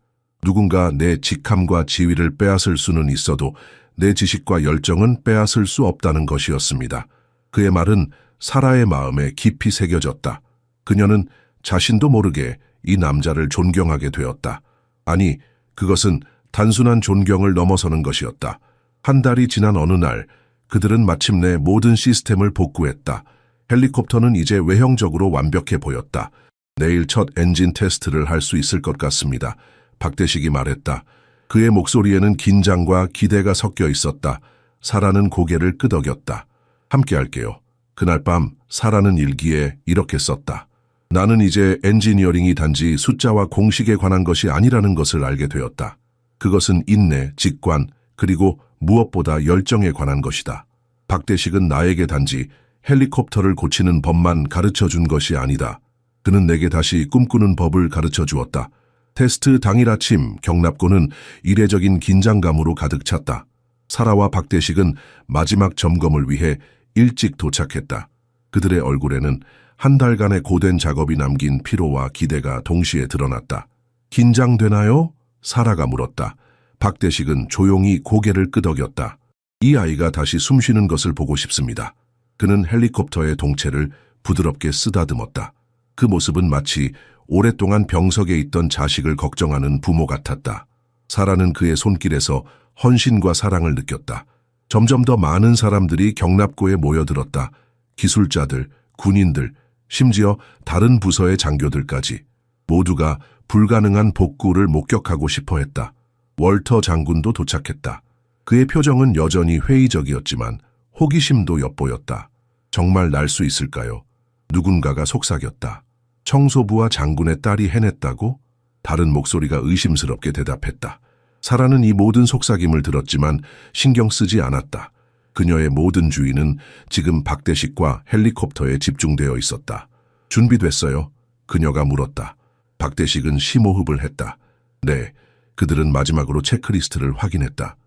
누군가 내 직함과 지위를 빼앗을 수는 있어도 내 지식과 열정은 빼앗을 수 없다는 것이었습니다. 그의 말은 사라의 마음에 깊이 새겨졌다. 그녀는 자신도 모르게 이 남자를 존경하게 되었다. 아니, 그것은 단순한 존경을 넘어서는 것이었다. 한 달이 지난 어느 날, 그들은 마침내 모든 시스템을 복구했다. 헬리콥터는 이제 외형적으로 완벽해 보였다. 내일 첫 엔진 테스트를 할 수 있을 것 같습니다. 박대식이 말했다. 그의 목소리에는 긴장과 기대가 섞여 있었다. 사라는 고개를 끄덕였다. 함께 할게요. 그날 밤 사라는 일기에 이렇게 썼다. 나는 이제 엔지니어링이 단지 숫자와 공식에 관한 것이 아니라는 것을 알게 되었다. 그것은 인내, 직관, 그리고 무엇보다 열정에 관한 것이다. 박대식은 나에게 단지 헬리콥터를 고치는 법만 가르쳐 준 것이 아니다. 그는 내게 다시 꿈꾸는 법을 가르쳐 주었다. 테스트 당일 아침 경납고는 이례적인 긴장감으로 가득 찼다. 사라와 박대식은 마지막 점검을 위해 일찍 도착했다. 그들의 얼굴에는 한 달간의 고된 작업이 남긴 피로와 기대가 동시에 드러났다. 긴장되나요? 사라가 물었다. 박대식은 조용히 고개를 끄덕였다. 이 아이가 다시 숨쉬는 것을 보고 싶습니다. 그는 헬리콥터의 동체를 부드럽게 쓰다듬었다. 그 모습은 마치 오랫동안 병석에 있던 자식을 걱정하는 부모 같았다. 사라는 그의 손길에서 헌신과 사랑을 느꼈다. 점점 더 많은 사람들이 경납고에 모여들었다. 기술자들, 군인들, 심지어 다른 부서의 장교들까지. 모두가 불가능한 복구를 목격하고 싶어 했다. 월터 장군도 도착했다. 그의 표정은 여전히 회의적이었지만 호기심도 엿보였다. 정말 날 수 있을까요? 누군가가 속삭였다. 청소부와 장군의 딸이 해냈다고? 다른 목소리가 의심스럽게 대답했다. 사라는 이 모든 속삭임을 들었지만 신경 쓰지 않았다. 그녀의 모든 주의는 지금 박대식과 헬리콥터에 집중되어 있었다. 준비됐어요? 그녀가 물었다. 박대식은 심호흡을 했다. 네, 그들은 마지막으로 체크리스트를 확인했다.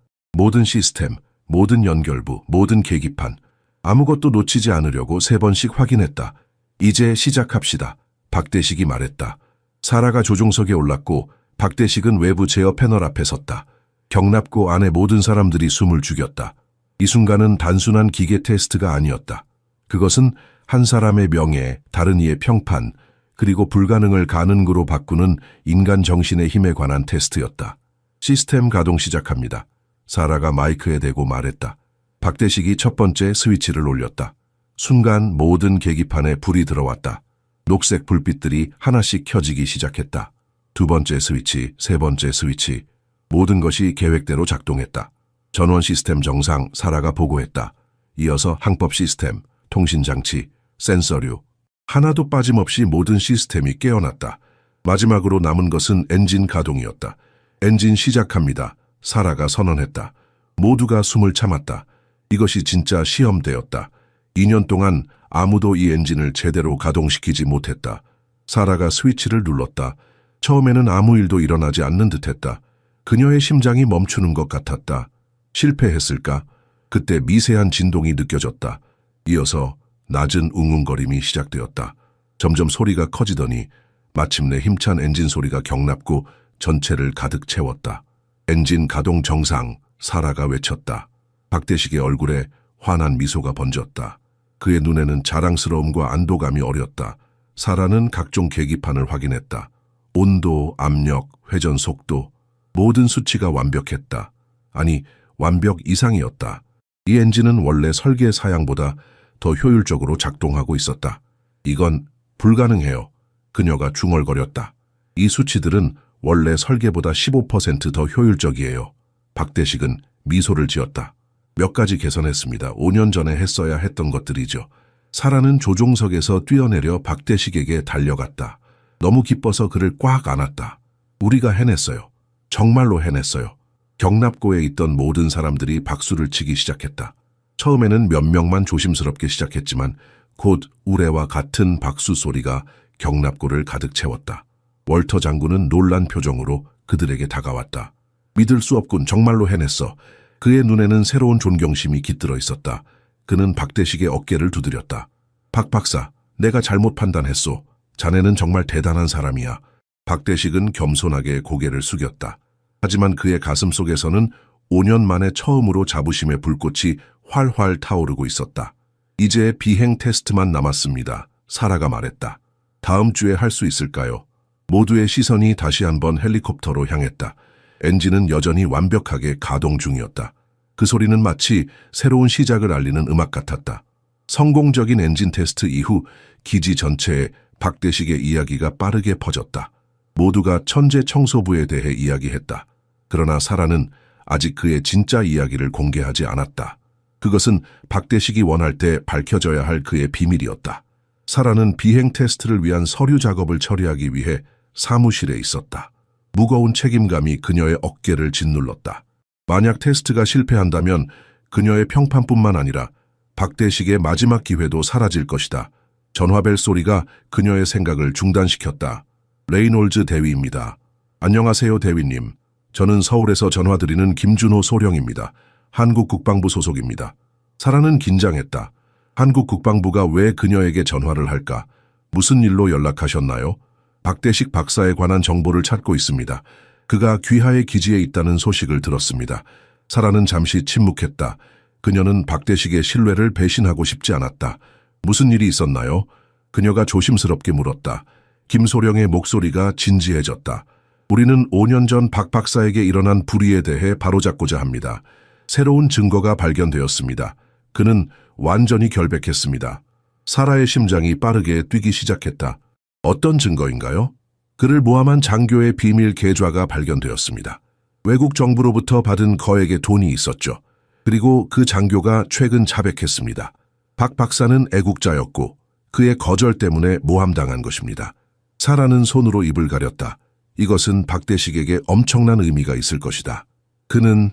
모든 시스템, 모든 연결부, 모든 계기판. 아무것도 놓치지 않으려고 3번씩 확인했다. 이제 시작합시다. 박대식이 말했다. 사라가 조종석에 올랐고 박대식은 외부 제어 패널 앞에 섰다. 경납고 안에 모든 사람들이 숨을 죽였다. 이 순간은 단순한 기계 테스트가 아니었다. 그것은 한 사람의 명예, 다른 이의 평판, 그리고 불가능을 가능으로 바꾸는 인간 정신의 힘에 관한 테스트였다. 시스템 가동 시작합니다. 사라가 마이크에 대고 말했다. 박대식이 첫 번째 스위치를 올렸다. 순간 모든 계기판에 불이 들어왔다. 녹색 불빛들이 하나씩 켜지기 시작했다. 두 번째 스위치, 세 번째 스위치. 모든 것이 계획대로 작동했다. 전원 시스템 정상, 사라가 보고했다. 이어서 항법 시스템, 통신장치, 센서류. 하나도 빠짐없이 모든 시스템이 깨어났다. 마지막으로 남은 것은 엔진 가동이었다. 엔진 시작합니다. 사라가 선언했다. 모두가 숨을 참았다. 이것이 진짜 시험대였다. 2년 동안 아무도 이 엔진을 제대로 가동시키지 못했다. 사라가 스위치를 눌렀다. 처음에는 아무 일도 일어나지 않는 듯했다. 그녀의 심장이 멈추는 것 같았다. 실패했을까? 그때 미세한 진동이 느껴졌다. 이어서 낮은 웅웅거림이 시작되었다. 점점 소리가 커지더니 마침내 힘찬 엔진 소리가 경납고 전체를 가득 채웠다. 엔진 가동 정상, 사라가 외쳤다. 박대식의 얼굴에 환한 미소가 번졌다. 그의 눈에는 자랑스러움과 안도감이 어렸다. 사라는 각종 계기판을 확인했다. 온도, 압력, 회전 속도, 모든 수치가 완벽했다. 아니, 완벽 이상이었다. 이 엔진은 원래 설계 사양보다 더 효율적으로 작동하고 있었다. 이건 불가능해요. 그녀가 중얼거렸다. 이 수치들은 원래 설계보다 15% 더 효율적이에요. 박대식은 미소를 지었다. 몇 가지 개선했습니다. 5년 전에 했어야 했던 것들이죠. 사라는 조종석에서 뛰어내려 박대식에게 달려갔다. 너무 기뻐서 그를 꽉 안았다. 우리가 해냈어요. 정말로 해냈어요. 경납고에 있던 모든 사람들이 박수를 치기 시작했다. 처음에는 몇 명만 조심스럽게 시작했지만 곧 우레와 같은 박수 소리가 경납고를 가득 채웠다. 월터 장군은 놀란 표정으로 그들에게 다가왔다. 믿을 수 없군. 정말로 해냈어. 그의 눈에는 새로운 존경심이 깃들어 있었다. 그는 박대식의 어깨를 두드렸다. 박 박사, 내가 잘못 판단했소. 자네는 정말 대단한 사람이야. 박대식은 겸손하게 고개를 숙였다. 하지만 그의 가슴 속에서는 5년 만에 처음으로 자부심의 불꽃이 활활 타오르고 있었다. 이제 비행 테스트만 남았습니다. 사라가 말했다. 다음 주에 할 수 있을까요? 모두의 시선이 다시 한번 헬리콥터로 향했다. 엔진은 여전히 완벽하게 가동 중이었다. 그 소리는 마치 새로운 시작을 알리는 음악 같았다. 성공적인 엔진 테스트 이후 기지 전체에 박대식의 이야기가 빠르게 퍼졌다. 모두가 천재 청소부에 대해 이야기했다. 그러나 사라는 아직 그의 진짜 이야기를 공개하지 않았다. 그것은 박대식이 원할 때 밝혀져야 할 그의 비밀이었다. 사라는 비행 테스트를 위한 서류 작업을 처리하기 위해 사무실에 있었다. 무거운 책임감이 그녀의 어깨를 짓눌렀다. 만약 테스트가 실패한다면 그녀의 평판뿐만 아니라 박대식의 마지막 기회도 사라질 것이다. 전화벨 소리가 그녀의 생각을 중단시켰다. 레이놀즈 대위입니다. 안녕하세요, 대위님. 저는 서울에서 전화드리는 김준호 소령입니다. 한국 국방부 소속입니다. 사라는 긴장했다. 한국 국방부가 왜 그녀에게 전화를 할까? 무슨 일로 연락하셨나요? 박대식 박사에 관한 정보를 찾고 있습니다. 그가 귀하의 기지에 있다는 소식을 들었습니다. 사라는 잠시 침묵했다. 그녀는 박대식의 신뢰를 배신하고 싶지 않았다. 무슨 일이 있었나요? 그녀가 조심스럽게 물었다. 김소령의 목소리가 진지해졌다. 우리는 5년 전 박 박사에게 일어난 불의에 대해 바로잡고자 합니다. 새로운 증거가 발견되었습니다. 그는 완전히 결백했습니다. 사라의 심장이 빠르게 뛰기 시작했다. 어떤 증거인가요? 그를 모함한 장교의 비밀 계좌가 발견되었습니다. 외국 정부로부터 받은 거액의 돈이 있었죠. 그리고 그 장교가 최근 자백했습니다. 박 박사는 애국자였고 그의 거절 때문에 모함당한 것입니다. 사라는 손으로 입을 가렸다. 이것은 박대식에게 엄청난 의미가 있을 것이다. 그는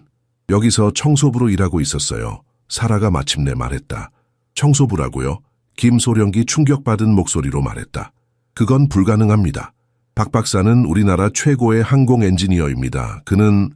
여기서 청소부로 일하고 있었어요. 사라가 마침내 말했다. 청소부라고요? 김소령이 충격받은 목소리로 말했다. 그건 불가능합니다. 박 박사는 우리나라 최고의 항공 엔지니어입니다. 그는...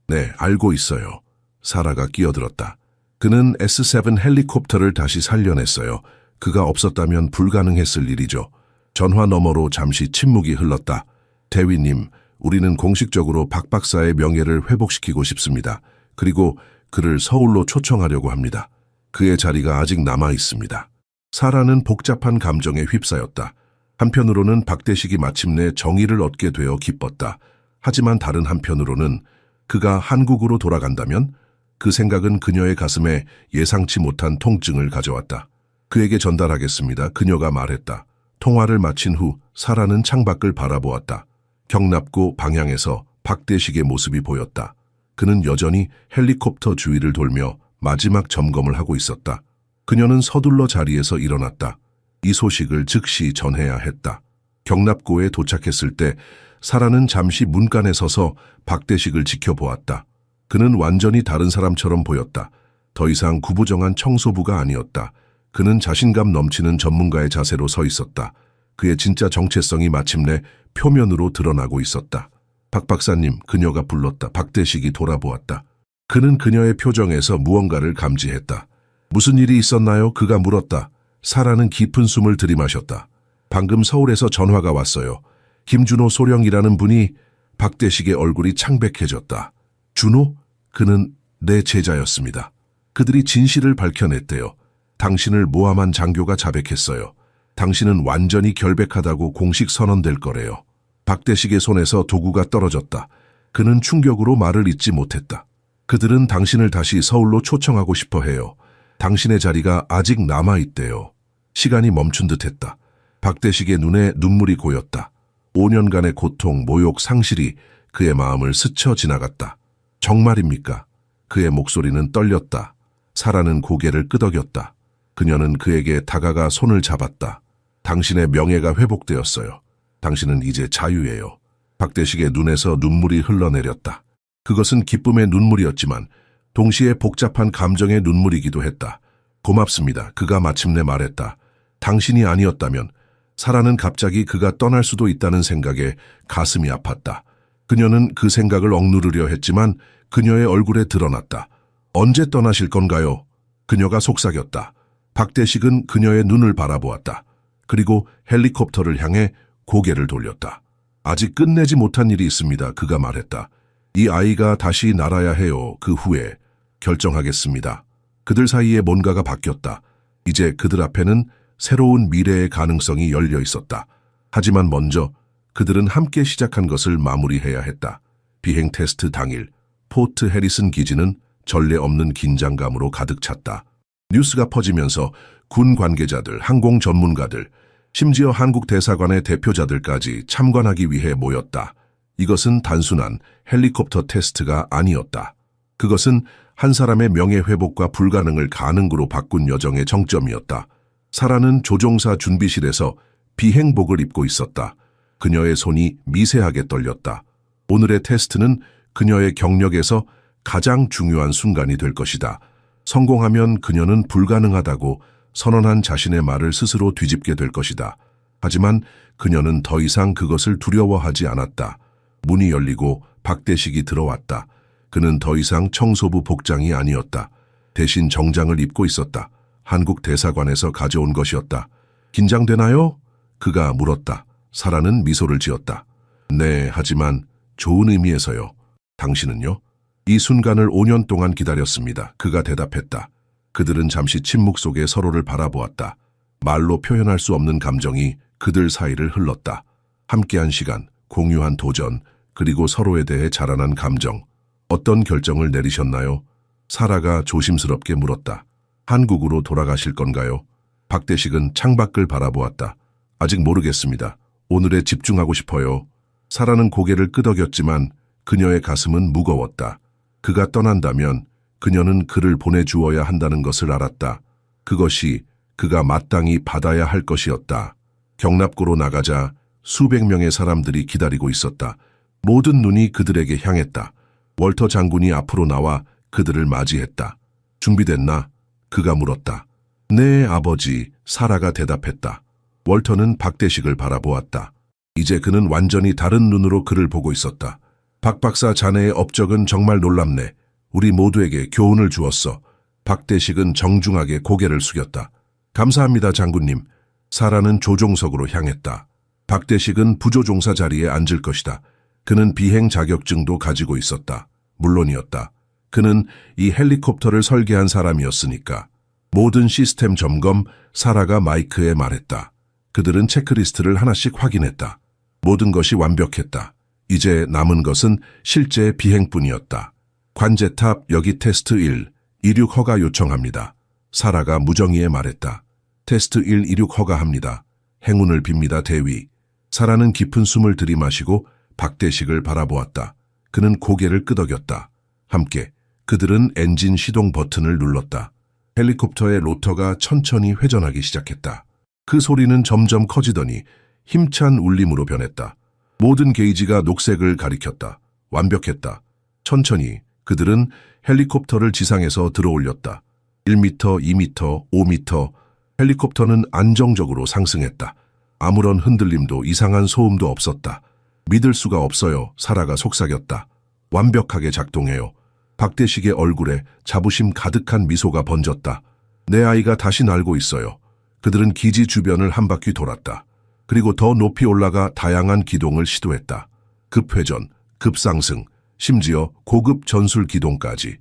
네, 알고 있어요. 사라가 끼어들었다. 그는 S7 헬리콥터를 다시 살려냈어요. 그가 없었다면 불가능했을 일이죠. 전화 너머로 잠시 침묵이 흘렀다. 대위님, 우리는 공식적으로 박 박사의 명예를 회복시키고 싶습니다. 그리고 그를 서울로 초청하려고 합니다. 그의 자리가 아직 남아 있습니다. 사라는 복잡한 감정에 휩싸였다. 한편으로는 박대식이 마침내 정의를 얻게 되어 기뻤다. 하지만 다른 한편으로는 그가 한국으로 돌아간다면 그 생각은 그녀의 가슴에 예상치 못한 통증을 가져왔다. 그에게 전달하겠습니다. 그녀가 말했다. 통화를 마친 후 사라는 창밖을 바라보았다. 경납고 방향에서 박대식의 모습이 보였다. 그는 여전히 헬리콥터 주위를 돌며 마지막 점검을 하고 있었다. 그녀는 서둘러 자리에서 일어났다. 이 소식을 즉시 전해야 했다. 경납고에 도착했을 때 사라는 잠시 문간에 서서 박대식을 지켜보았다. 그는 완전히 다른 사람처럼 보였다. 더 이상 구부정한 청소부가 아니었다. 그는 자신감 넘치는 전문가의 자세로 서 있었다. 그의 진짜 정체성이 마침내 표면으로 드러나고 있었다. 박 박사님, 그녀가 불렀다. 박대식이 돌아보았다. 그는 그녀의 표정에서 무언가를 감지했다. 무슨 일이 있었나요? 그가 물었다. 사라는 깊은 숨을 들이마셨다. 방금 서울에서 전화가 왔어요. 김준호 소령이라는 분이. 박대식의 얼굴이 창백해졌다. 준호? 그는 내 제자였습니다. 그들이 진실을 밝혀냈대요. 당신을 모함한 장교가 자백했어요. 당신은 완전히 결백하다고 공식 선언될 거래요. 박대식의 손에서 도구가 떨어졌다. 그는 충격으로 말을 잇지 못했다. 그들은 당신을 다시 서울로 초청하고 싶어 해요. 당신의 자리가 아직 남아있대요. 시간이 멈춘 듯했다. 박대식의 눈에 눈물이 고였다. 5년간의 고통, 모욕, 상실이 그의 마음을 스쳐 지나갔다. 정말입니까? 그의 목소리는 떨렸다. 사라는 고개를 끄덕였다. 그녀는 그에게 다가가 손을 잡았다. 당신의 명예가 회복되었어요. 당신은 이제 자유예요. 박대식의 눈에서 눈물이 흘러내렸다. 그것은 기쁨의 눈물이었지만 동시에 복잡한 감정의 눈물이기도 했다. 고맙습니다. 그가 마침내 말했다. 당신이 아니었다면 사라는 갑자기 그가 떠날 수도 있다는 생각에 가슴이 아팠다. 그녀는 그 생각을 억누르려 했지만 그녀의 얼굴에 드러났다. 언제 떠나실 건가요? 그녀가 속삭였다. 박대식은 그녀의 눈을 바라보았다. 그리고 헬리콥터를 향해 고개를 돌렸다. 아직 끝내지 못한 일이 있습니다. 그가 말했다. 이 아이가 다시 날아야 해요. 그 후에 결정하겠습니다. 그들 사이에 뭔가가 바뀌었다. 이제 그들 앞에는 새로운 미래의 가능성이 열려 있었다. 하지만 먼저 그들은 함께 시작한 것을 마무리해야 했다. 비행 테스트 당일 포트 해리슨 기지는 전례 없는 긴장감으로 가득 찼다. 뉴스가 퍼지면서 군 관계자들, 항공 전문가들, 심지어 한국 대사관의 대표자들까지 참관하기 위해 모였다. 이것은 단순한 헬리콥터 테스트가 아니었다. 그것은 한 사람의 명예회복과 불가능을 가능으로 바꾼 여정의 정점이었다. 사라는 조종사 준비실에서 비행복을 입고 있었다. 그녀의 손이 미세하게 떨렸다. 오늘의 테스트는 그녀의 경력에서 가장 중요한 순간이 될 것이다. 성공하면 그녀는 불가능하다고 선언한 자신의 말을 스스로 뒤집게 될 것이다. 하지만 그녀는 더 이상 그것을 두려워하지 않았다. 문이 열리고 박대식이 들어왔다. 그는 더 이상 청소부 복장이 아니었다. 대신 정장을 입고 있었다. 한국 대사관에서 가져온 것이었다. 긴장되나요? 그가 물었다. 사라는 미소를 지었다. 네, 하지만 좋은 의미에서요. 당신은요? 이 순간을 5년 동안 기다렸습니다. 그가 대답했다. 그들은 잠시 침묵 속에 서로를 바라보았다. 말로 표현할 수 없는 감정이 그들 사이를 흘렀다. 함께한 시간, 공유한 도전, 그리고 서로에 대해 자라난 감정. 어떤 결정을 내리셨나요? 사라가 조심스럽게 물었다. 한국으로 돌아가실 건가요? 박대식은 창밖을 바라보았다. 아직 모르겠습니다. 오늘에 집중하고 싶어요. 사라는 고개를 끄덕였지만 그녀의 가슴은 무거웠다. 그가 떠난다면 그녀는 그를 보내주어야 한다는 것을 알았다. 그것이 그가 마땅히 받아야 할 것이었다. 경납고로 나가자 수백 명의 사람들이 기다리고 있었다. 모든 눈이 그들에게 향했다. 월터 장군이 앞으로 나와 그들을 맞이했다. 준비됐나? 그가 물었다. 네, 아버지, 사라가 대답했다. 월터는 박대식을 바라보았다. 이제 그는 완전히 다른 눈으로 그를 보고 있었다. 박 박사 자네의 업적은 정말 놀랍네. 우리 모두에게 교훈을 주었어. 박대식은 정중하게 고개를 숙였다. 감사합니다, 장군님. 사라는 조종석으로 향했다. 박대식은 부조종사 자리에 앉을 것이다. 그는 비행 자격증도 가지고 있었다. 물론이었다. 그는 이 헬리콥터를 설계한 사람이었으니까. 모든 시스템 점검, 사라가 마이크에 말했다. 그들은 체크리스트를 하나씩 확인했다. 모든 것이 완벽했다. 이제 남은 것은 실제 비행뿐이었다. 관제탑 여기 테스트 1, 이륙 허가 요청합니다. 사라가 무정의에 말했다. 테스트 1 이륙 허가합니다. 행운을 빕니다, 대위. 사라는 깊은 숨을 들이마시고 박대식을 바라보았다. 그는 고개를 끄덕였다. 함께 그들은 엔진 시동 버튼을 눌렀다. 헬리콥터의 로터가 천천히 회전하기 시작했다. 그 소리는 점점 커지더니 힘찬 울림으로 변했다. 모든 게이지가 녹색을 가리켰다. 완벽했다. 천천히 그들은 헬리콥터를 지상에서 들어올렸다. 1m, 2m, 5m. 헬리콥터는 안정적으로 상승했다. 아무런 흔들림도 이상한 소음도 없었다. 믿을 수가 없어요. 사라가 속삭였다. 완벽하게 작동해요. 박대식의 얼굴에 자부심 가득한 미소가 번졌다. 내 아이가 다시 날고 있어요. 그들은 기지 주변을 한 바퀴 돌았다. 그리고 더 높이 올라가 다양한 기동을 시도했다. 급회전, 급상승, 심지어 고급 전술 기동까지.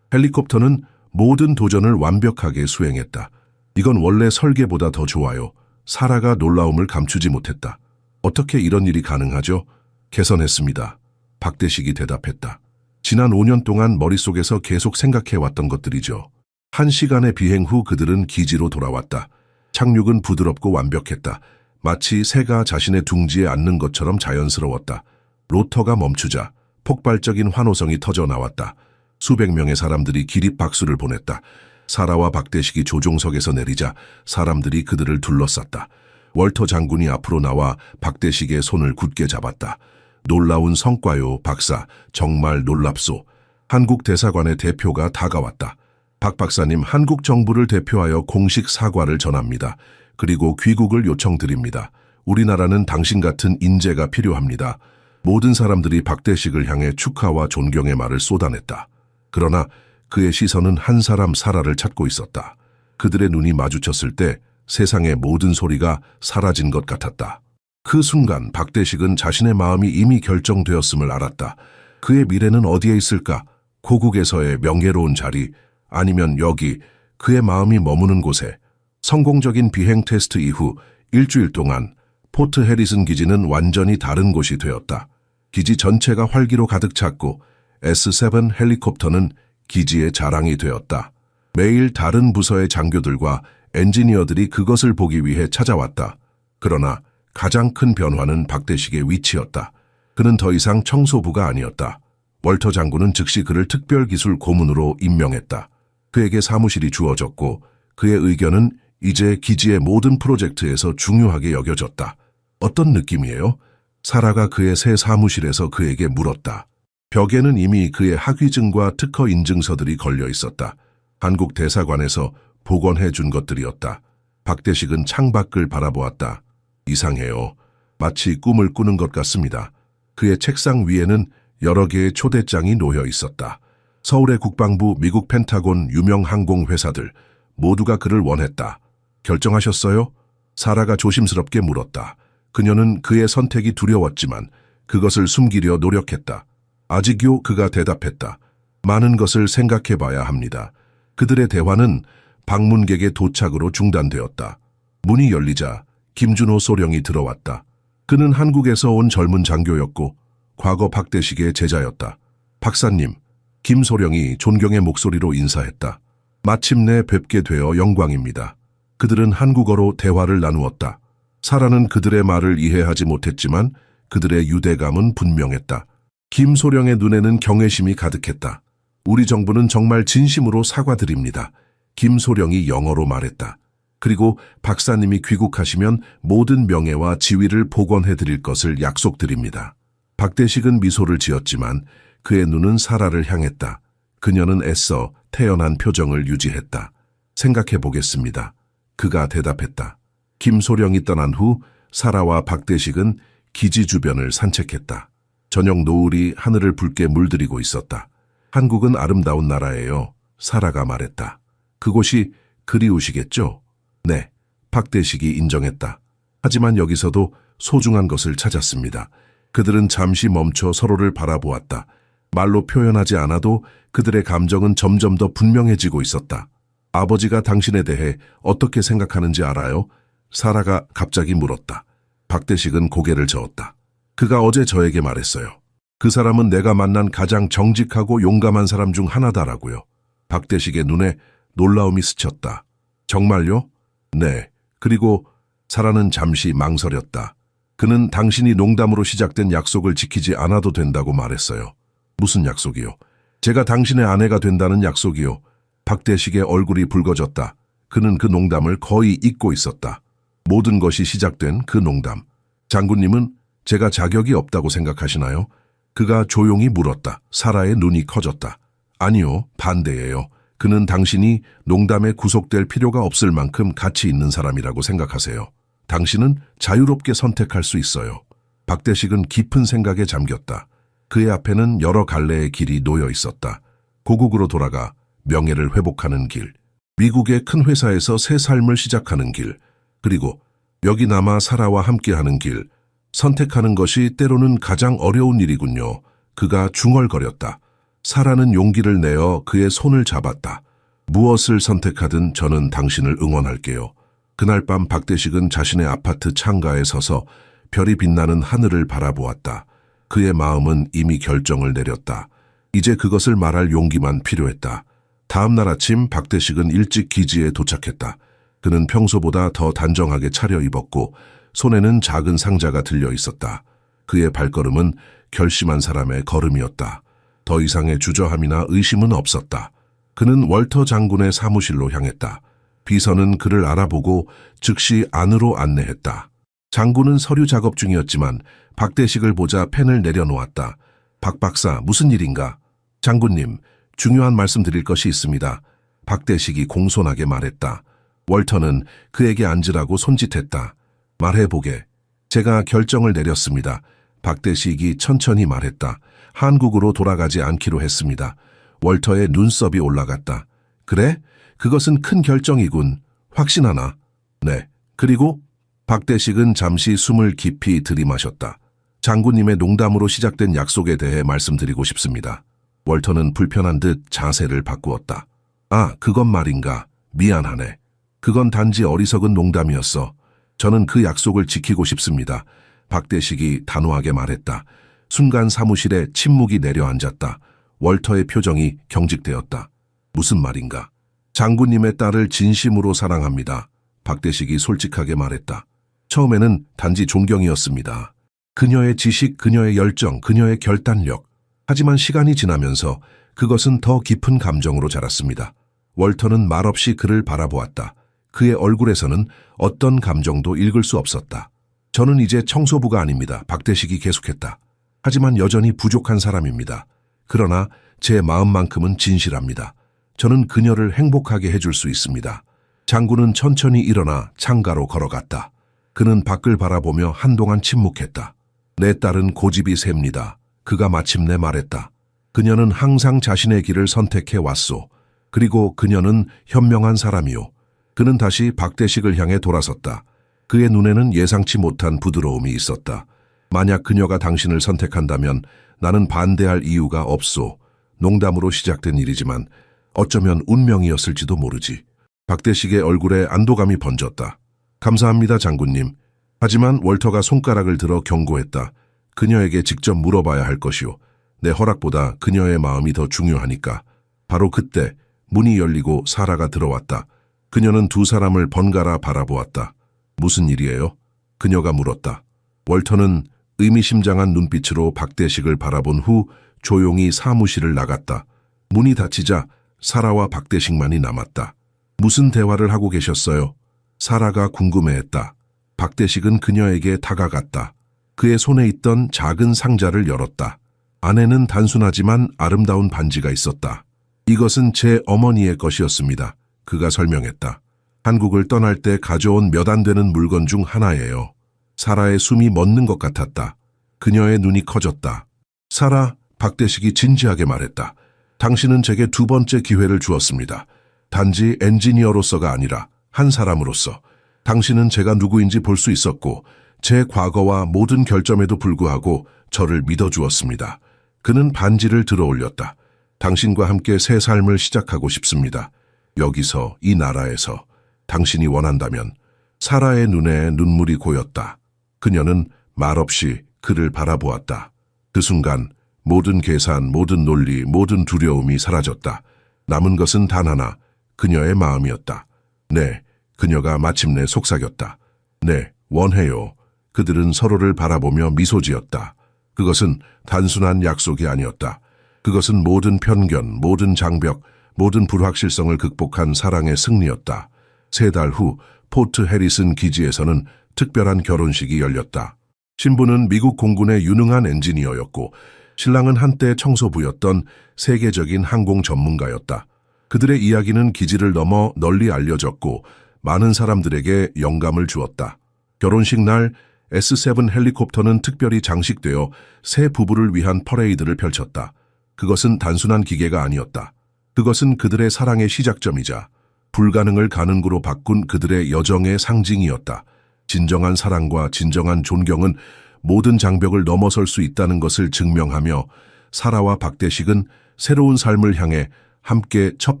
헬리콥터는 모든 도전을 완벽하게 수행했다. 이건 원래 설계보다 더 좋아요. 사라가 놀라움을 감추지 못했다. 어떻게 이런 일이 가능하죠? 개선했습니다. 박대식이 대답했다. 지난 5년 동안 머릿속에서 계속 생각해왔던 것들이죠. 1시간의 비행 후 그들은 기지로 돌아왔다. 착륙은 부드럽고 완벽했다. 마치 새가 자신의 둥지에 앉는 것처럼 자연스러웠다. 로터가 멈추자 폭발적인 환호성이 터져 나왔다. 수백 명의 사람들이 기립 박수를 보냈다. 사라와 박대식이 조종석에서 내리자 사람들이 그들을 둘러쌌다. 월터 장군이 앞으로 나와 박대식의 손을 굳게 잡았다. 놀라운 성과요, 박사. 정말 놀랍소. 한국 대사관의 대표가 다가왔다. 박 박사님, 한국 정부를 대표하여 공식 사과를 전합니다. 그리고 귀국을 요청드립니다. 우리나라는 당신 같은 인재가 필요합니다. 모든 사람들이 박대식을 향해 축하와 존경의 말을 쏟아냈다. 그러나 그의 시선은 한 사람 사라를 찾고 있었다. 그들의 눈이 마주쳤을 때 세상의 모든 소리가 사라진 것 같았다. 그 순간 박대식은 자신의 마음이 이미 결정되었음을 알았다. 그의 미래는 어디에 있을까? 고국에서의 명예로운 자리, 아니면 여기 그의 마음이 머무는 곳에. 성공적인 비행 테스트 이후 일주일 동안 포트 해리슨 기지는 완전히 다른 곳이 되었다. 기지 전체가 활기로 가득 찼고 S7 헬리콥터는 기지의 자랑이 되었다. 매일 다른 부서의 장교들과 엔지니어들이 그것을 보기 위해 찾아왔다. 그러나 가장 큰 변화는 박대식의 위치였다. 그는 더 이상 청소부가 아니었다. 월터 장군은 즉시 그를 특별기술 고문으로 임명했다. 그에게 사무실이 주어졌고 그의 의견은 이제 기지의 모든 프로젝트에서 중요하게 여겨졌다. 어떤 느낌이에요? 사라가 그의 새 사무실에서 그에게 물었다. 벽에는 이미 그의 학위증과 특허 인증서들이 걸려 있었다. 한국 대사관에서 복원해 준 것들이었다. 박대식은 창밖을 바라보았다. 이상해요. 마치 꿈을 꾸는 것 같습니다. 그의 책상 위에는 여러 개의 초대장이 놓여 있었다. 서울의 국방부, 미국 펜타곤, 유명 항공 회사들 모두가 그를 원했다. 결정하셨어요? 사라가 조심스럽게 물었다. 그녀는 그의 선택이 두려웠지만 그것을 숨기려 노력했다. 아직요, 그가 대답했다. 많은 것을 생각해봐야 합니다. 그들의 대화는 방문객의 도착으로 중단되었다. 문이 열리자 김준호 소령이 들어왔다. 그는 한국에서 온 젊은 장교였고 과거 박대식의 제자였다. 박사님, 김소령이 존경의 목소리로 인사했다. 마침내 뵙게 되어 영광입니다. 그들은 한국어로 대화를 나누었다. 사라는 그들의 말을 이해하지 못했지만 그들의 유대감은 분명했다. 김소령의 눈에는 경외심이 가득했다. 우리 정부는 정말 진심으로 사과드립니다. 김소령이 영어로 말했다. 그리고 박사님이 귀국하시면 모든 명예와 지위를 복원해드릴 것을 약속드립니다. 박대식은 미소를 지었지만 그의 눈은 사라를 향했다. 그녀는 애써 태연한 표정을 유지했다. 생각해보겠습니다. 그가 대답했다. 김소령이 떠난 후 사라와 박대식은 기지 주변을 산책했다. 저녁 노을이 하늘을 붉게 물들이고 있었다. 한국은 아름다운 나라예요. 사라가 말했다. 그곳이 그리우시겠죠? 네, 박대식이 인정했다. 하지만 여기서도 소중한 것을 찾았습니다. 그들은 잠시 멈춰 서로를 바라보았다. 말로 표현하지 않아도 그들의 감정은 점점 더 분명해지고 있었다. 아버지가 당신에 대해 어떻게 생각하는지 알아요? 사라가 갑자기 물었다. 박대식은 고개를 저었다. 그가 어제 저에게 말했어요. 그 사람은 내가 만난 가장 정직하고 용감한 사람 중 하나다라고요. 박대식의 눈에 놀라움이 스쳤다. 정말요? 네. 그리고 사라는 잠시 망설였다. 그는 당신이 농담으로 시작된 약속을 지키지 않아도 된다고 말했어요. 무슨 약속이요? 제가 당신의 아내가 된다는 약속이요. 박대식의 얼굴이 붉어졌다. 그는 그 농담을 거의 잊고 있었다. 모든 것이 시작된 그 농담. 장군님은 제가 자격이 없다고 생각하시나요? 그가 조용히 물었다. 사라의 눈이 커졌다. 아니요, 반대예요. 그는 당신이 농담에 구속될 필요가 없을 만큼 가치 있는 사람이라고 생각하세요. 당신은 자유롭게 선택할 수 있어요. 박대식은 깊은 생각에 잠겼다. 그의 앞에는 여러 갈래의 길이 놓여 있었다. 고국으로 돌아가 명예를 회복하는 길, 미국의 큰 회사에서 새 삶을 시작하는 길, 그리고 여기 남아 사라와 함께하는 길, 선택하는 것이 때로는 가장 어려운 일이군요. 그가 중얼거렸다. 사라는 용기를 내어 그의 손을 잡았다. 무엇을 선택하든 저는 당신을 응원할게요. 그날 밤 박대식은 자신의 아파트 창가에 서서 별이 빛나는 하늘을 바라보았다. 그의 마음은 이미 결정을 내렸다. 이제 그것을 말할 용기만 필요했다. 다음 날 아침 박대식은 일찍 기지에 도착했다. 그는 평소보다 더 단정하게 차려입었고 손에는 작은 상자가 들려 있었다. 그의 발걸음은 결심한 사람의 걸음이었다. 더 이상의 주저함이나 의심은 없었다. 그는 월터 장군의 사무실로 향했다. 비서는 그를 알아보고 즉시 안으로 안내했다. 장군은 서류 작업 중이었지만 박대식을 보자 펜을 내려놓았다. 박 박사, 무슨 일인가? 장군님, 중요한 말씀 드릴 것이 있습니다. 박대식이 공손하게 말했다. 월터는 그에게 앉으라고 손짓했다. 말해보게. 제가 결정을 내렸습니다. 박대식이 천천히 말했다. 한국으로 돌아가지 않기로 했습니다. 월터의 눈썹이 올라갔다. 그래? 그것은 큰 결정이군. 확신하나? 네. 그리고 박대식은 잠시 숨을 깊이 들이마셨다. 장군님의 농담으로 시작된 약속에 대해 말씀드리고 싶습니다. 월터는 불편한 듯 자세를 바꾸었다. 아, 그건 말인가. 미안하네. 그건 단지 어리석은 농담이었어. 저는 그 약속을 지키고 싶습니다. 박대식이 단호하게 말했다. 순간 사무실에 침묵이 내려앉았다. 월터의 표정이 경직되었다. 무슨 말인가? 장군님의 딸을 진심으로 사랑합니다. 박대식이 솔직하게 말했다. 처음에는 단지 존경이었습니다. 그녀의 지식, 그녀의 열정, 그녀의 결단력. 하지만 시간이 지나면서 그것은 더 깊은 감정으로 자랐습니다. 월터는 말없이 그를 바라보았다. 그의 얼굴에서는 어떤 감정도 읽을 수 없었다. 저는 이제 청소부가 아닙니다. 박대식이 계속했다. 하지만 여전히 부족한 사람입니다. 그러나 제 마음만큼은 진실합니다. 저는 그녀를 행복하게 해줄 수 있습니다. 장군은 천천히 일어나 창가로 걸어갔다. 그는 밖을 바라보며 한동안 침묵했다. 내 딸은 고집이 셉니다. 그가 마침내 말했다. 그녀는 항상 자신의 길을 선택해 왔소. 그리고 그녀는 현명한 사람이요. 그는 다시 박대식을 향해 돌아섰다. 그의 눈에는 예상치 못한 부드러움이 있었다. 만약 그녀가 당신을 선택한다면 나는 반대할 이유가 없소. 농담으로 시작된 일이지만 어쩌면 운명이었을지도 모르지. 박대식의 얼굴에 안도감이 번졌다. 감사합니다, 장군님. 하지만 월터가 손가락을 들어 경고했다. 그녀에게 직접 물어봐야 할 것이오. 내 허락보다 그녀의 마음이 더 중요하니까. 바로 그때 문이 열리고 사라가 들어왔다. 그녀는 두 사람을 번갈아 바라보았다. 무슨 일이에요? 그녀가 물었다. 월터는 의미심장한 눈빛으로 박대식을 바라본 후 조용히 사무실을 나갔다. 문이 닫히자 사라와 박대식만이 남았다. 무슨 대화를 하고 계셨어요? 사라가 궁금해했다. 박대식은 그녀에게 다가갔다. 그의 손에 있던 작은 상자를 열었다. 안에는 단순하지만 아름다운 반지가 있었다. 이것은 제 어머니의 것이었습니다. 그가 설명했다. 한국을 떠날 때 가져온 몇 안 되는 물건 중 하나예요. 사라의 숨이 멎는 것 같았다. 그녀의 눈이 커졌다. 사라, 박대식이 진지하게 말했다. 당신은 제게 두 번째 기회를 주었습니다. 단지 엔지니어로서가 아니라 한 사람으로서. 당신은 제가 누구인지 볼 수 있었고 제 과거와 모든 결점에도 불구하고 저를 믿어주었습니다. 그는 반지를 들어 올렸다. 당신과 함께 새 삶을 시작하고 싶습니다. 여기서, 이 나라에서. 당신이 원한다면. 사라의 눈에 눈물이 고였다. 그녀는 말없이 그를 바라보았다. 그 순간 모든 계산, 모든 논리, 모든 두려움이 사라졌다. 남은 것은 단 하나, 그녀의 마음이었다. 네, 그녀가 마침내 속삭였다. 네, 원해요. 그들은 서로를 바라보며 미소 지었다. 그것은 단순한 약속이 아니었다. 그것은 모든 편견, 모든 장벽, 모든 불확실성을 극복한 사랑의 승리였다. 3달 후 포트 해리슨 기지에서는 특별한 결혼식이 열렸다. 신부는 미국 공군의 유능한 엔지니어였고 신랑은 한때 청소부였던 세계적인 항공 전문가였다. 그들의 이야기는 기지를 넘어 널리 알려졌고 많은 사람들에게 영감을 주었다. 결혼식 날 S7 헬리콥터는 특별히 장식되어 새 부부를 위한 퍼레이드를 펼쳤다. 그것은 단순한 기계가 아니었다. 그것은 그들의 사랑의 시작점이자 불가능을 가능으로 바꾼 그들의 여정의 상징이었다. 진정한 사랑과 진정한 존경은 모든 장벽을 넘어설 수 있다는 것을 증명하며 사라와 박대식은 새로운 삶을 향해 함께 첫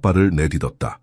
발을 내딛었다.